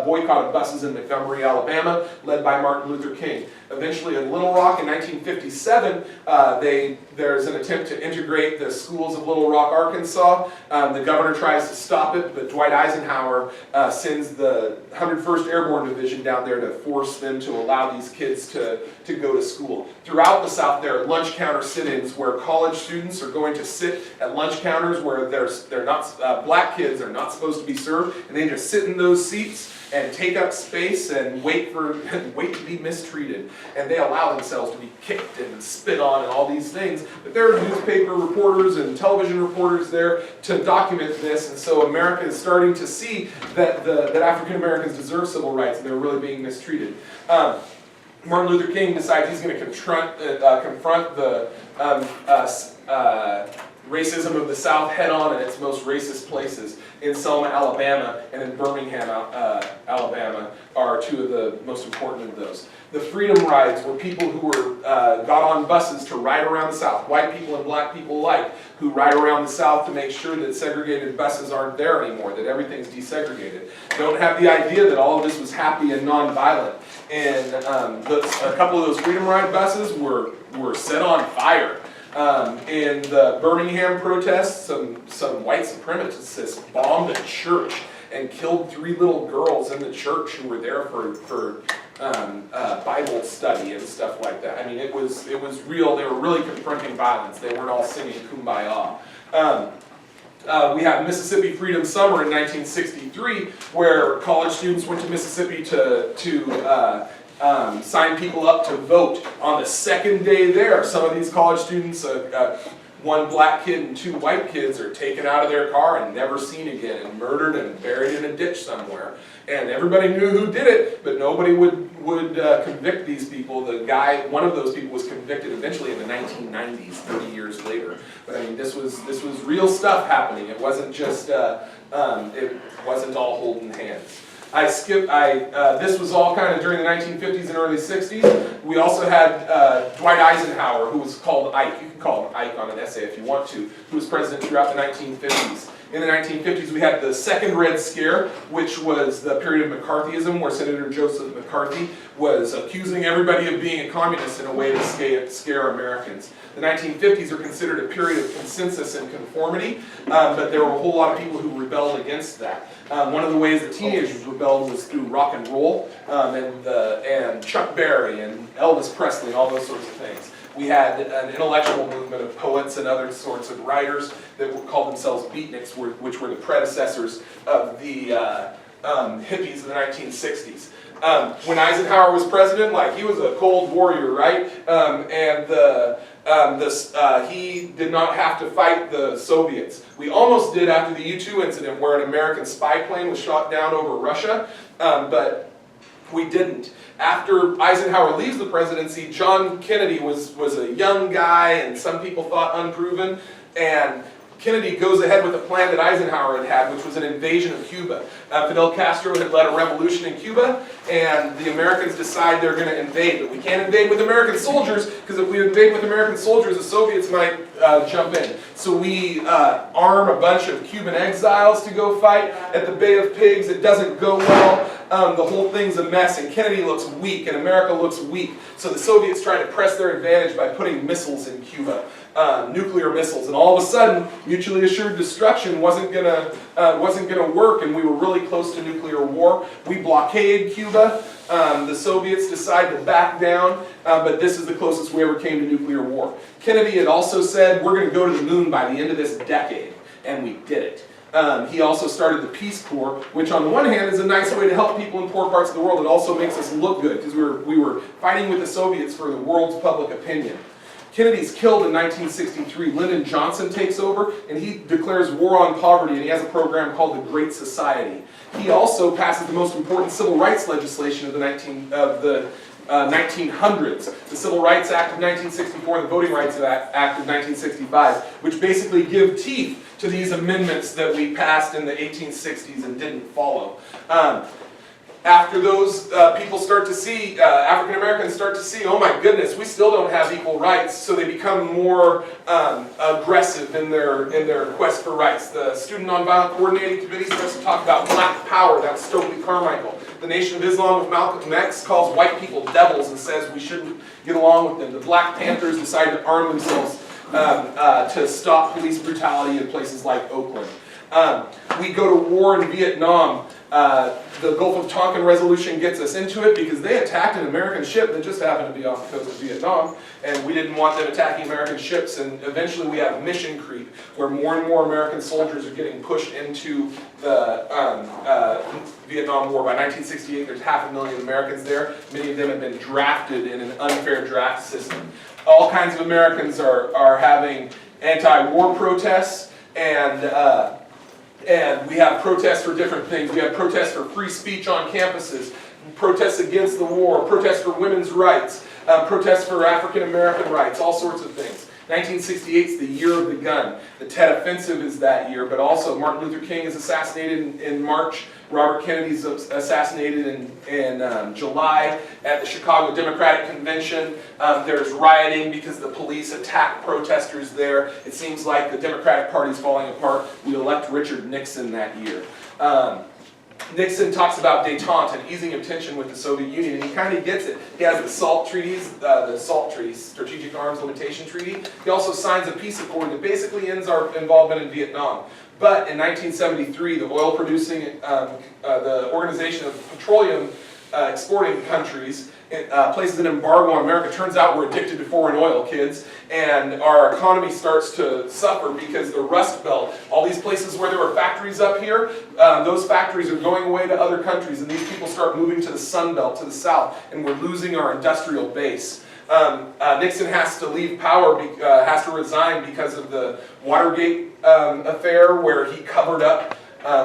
boycott of buses in Montgomery, Alabama, led by Martin Luther King. Eventually, in Little Rock in 1957, there's an attempt to integrate the schools of Little Rock, Arkansas. The governor tries to stop it, but Dwight Eisenhower sends the 101st Airborne Division down there to force them to allow these kids to go to school. Throughout the South, there are lunch counter sit-ins where college students are going to sit at lunch counters where black kids are not supposed to be served, and they just sit in those seats and take up space and wait to be mistreated. And they allow themselves to be kicked and spit on and all these things. But there are newspaper reporters and television reporters there to document this, and so America is starting to see that African Americans deserve civil rights and they're really being mistreated. Martin Luther King decides he's going to confront the racism of the South head-on in its most racist places. In Selma, Alabama, and in Birmingham, Alabama, are two of the most important of those. The Freedom Rides were people who were got on buses to ride around the South, white people and black people alike, who ride around the South to make sure that segregated buses aren't there anymore, that everything's desegregated. Don't have the idea that all of this was happy and non-violent. And a couple of those Freedom Ride buses were set on fire. In the Birmingham protests, some white supremacists bombed a church and killed 3 little girls in the church who were there for Bible study and stuff like that. I mean, it was real. They were really confronting violence. They weren't all singing Kumbaya. We have Mississippi Freedom Summer in 1963, where college students went to Mississippi to sign people up to vote. On the second day there, some of these college students, one black kid and 2 white kids, are taken out of their car and never seen again, and murdered and buried in a ditch somewhere. And everybody knew who did it, but nobody would convict these people. One of those people was convicted eventually in the 1990s, 30 years later. But I mean, this was real stuff happening. It wasn't just it wasn't all holding hands. This was all kind of during the 1950s and early 60s. We also had Dwight Eisenhower, who was called Ike. You can call him Ike on an essay if you want to, who was president throughout the 1950s. In the 1950s, we had the Second Red Scare, which was the period of McCarthyism, where Senator Joseph McCarthy was accusing everybody of being a communist in a way to scare Americans. The 1950s are considered a period of consensus and conformity, but there were a whole lot of people who rebelled against that. One of the ways that teenagers rebelled was through rock and roll, and Chuck Berry and Elvis Presley and all those sorts of things. We had an intellectual movement of poets and other sorts of writers that called themselves beatniks, which were the predecessors of the hippies of the 1960s. When Eisenhower was president, he was a cold warrior, right? He did not have to fight the Soviets. We almost did after the U-2 incident, where an American spy plane was shot down over Russia, but we didn't. After Eisenhower leaves the presidency, John Kennedy was a young guy, and some people thought unproven, and Kennedy goes ahead with a plan that Eisenhower had had, which was an invasion of Cuba. Fidel Castro had led a revolution in Cuba, and the Americans decide they're going to invade. But we can't invade with American soldiers, because if we invade with American soldiers, the Soviets might jump in. So we arm a bunch of Cuban exiles to go fight at the Bay of Pigs. It doesn't go well. The whole thing's a mess, and Kennedy looks weak, and America looks weak. So the Soviets try to press their advantage by putting missiles in Cuba, nuclear missiles, and all of a sudden, mutually assured destruction wasn't gonna work, and we were really close to nuclear war. We blockade Cuba. The Soviets decide to back down, but this is the closest we ever came to nuclear war. Kennedy had also said, we're going to go to the moon by the end of this decade, and we did it. He also started the Peace Corps, which on the one hand is a nice way to help people in poor parts of the world. It also makes us look good, because we were fighting with the Soviets for the world's public opinion. Kennedy's killed in 1963. Lyndon Johnson takes over, and he declares war on poverty, and he has a program called the Great Society. He also passes the most important civil rights legislation of the 1900s, the Civil Rights Act of 1964 and the Voting Rights Act of 1965, which basically give teeth to these amendments that we passed in the 1860s and didn't follow. After those people start to see, African Americans start to see, oh my goodness, we still don't have equal rights, so they become more aggressive in their quest for rights. The Student Nonviolent Coordinating Committee starts to talk about black power. That's Stokely Carmichael. The Nation of Islam with Malcolm X calls white people devils and says we shouldn't get along with them. The Black Panthers decide to arm themselves to stop police brutality in places like Oakland. We go to war in Vietnam. The Gulf of Tonkin resolution gets us into it because they attacked an American ship that just happened to be off the coast of Vietnam, and we didn't want them attacking American ships, and eventually we have mission creep, where more and more American soldiers are getting pushed into the Vietnam War. By 1968, there's 500,000 Americans there. Many of them have been drafted in an unfair draft system. All kinds of Americans are having anti-war protests, and we have protests for different things. We have protests for free speech on campuses, protests against the war, protests for women's rights, protests for African American rights, all sorts of things. 1968 is the year of the gun. The Tet Offensive is that year, but also Martin Luther King is assassinated in March. Robert Kennedy is assassinated in July at the Chicago Democratic Convention. There's rioting because the police attack protesters there. It seems like the Democratic Party is falling apart. We elect Richard Nixon that year. Nixon talks about détente and easing of tension with the Soviet Union, and he kind of gets it. He has the SALT treaties, Strategic Arms Limitation Treaty. He also signs a peace accord that basically ends our involvement in Vietnam. But in 1973, the Organization of Petroleum Exporting Countries places an embargo on America. Turns out we're addicted to foreign oil, kids, and our economy starts to suffer because the Rust Belt, all these places where there were factories up here, those factories are going away to other countries, and these people start moving to the Sun Belt, to the south, and we're losing our industrial base. Nixon has to leave power, has to resign because of the Watergate affair, where he covered up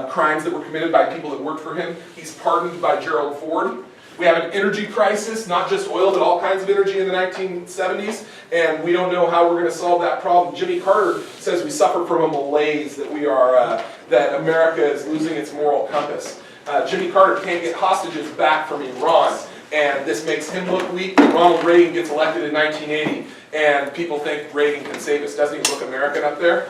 crimes that were committed by people that worked for him. He's pardoned by Gerald Ford. We have an energy crisis, not just oil, but all kinds of energy in the 1970s, and we don't know how we're going to solve that problem. Jimmy Carter says we suffer from a malaise, that that America is losing its moral compass. Jimmy Carter can't get hostages back from Iran, and this makes him look weak. Ronald Reagan gets elected in 1980, and people think Reagan can save us. Doesn't he look American up there?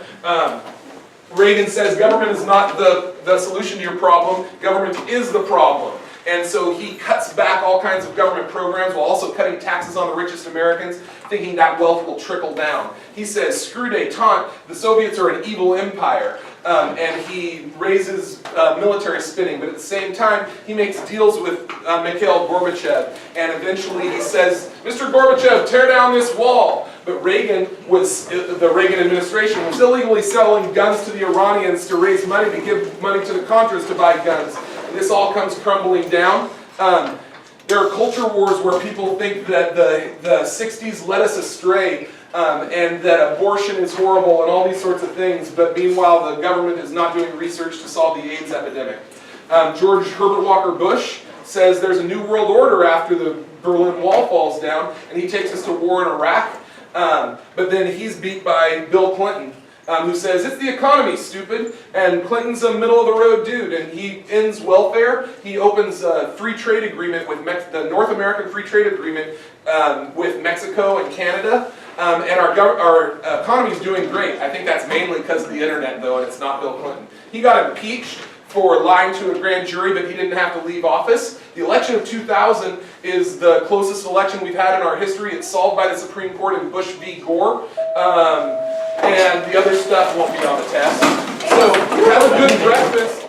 Reagan says government is not the solution to your problem, government is the problem. And so he cuts back all kinds of government programs while also cutting taxes on the richest Americans, thinking that wealth will trickle down. He says, screw détente, the Soviets are an evil empire. And he raises military spending, but at the same time, he makes deals with Mikhail Gorbachev, and eventually he says, Mr. Gorbachev, tear down this wall. But the Reagan administration was illegally selling guns to the Iranians to raise money, to give money to the Contras to buy guns. And this all comes crumbling down. There are culture wars where people think that the 60s led us astray, and that abortion is horrible and all these sorts of things, but meanwhile the government is not doing research to solve the AIDS epidemic. George Herbert Walker Bush says there's a new world order after the Berlin Wall falls down, and he takes us to war in Iraq, but then he's beat by Bill Clinton. who says, it's the economy, stupid, and Clinton's a middle-of-the-road dude, and he ends welfare. He opens a free trade agreement with the North American Free Trade Agreement with Mexico and Canada, and our economy is doing great. I think that's mainly because of the internet, though, and it's not Bill Clinton. He got impeached for lying to a grand jury, but he didn't have to leave office. The election of 2000 is the closest election we've had in our history. It's solved by the Supreme Court in Bush v. Gore, and the other stuff won't be on the test. So have a good breakfast.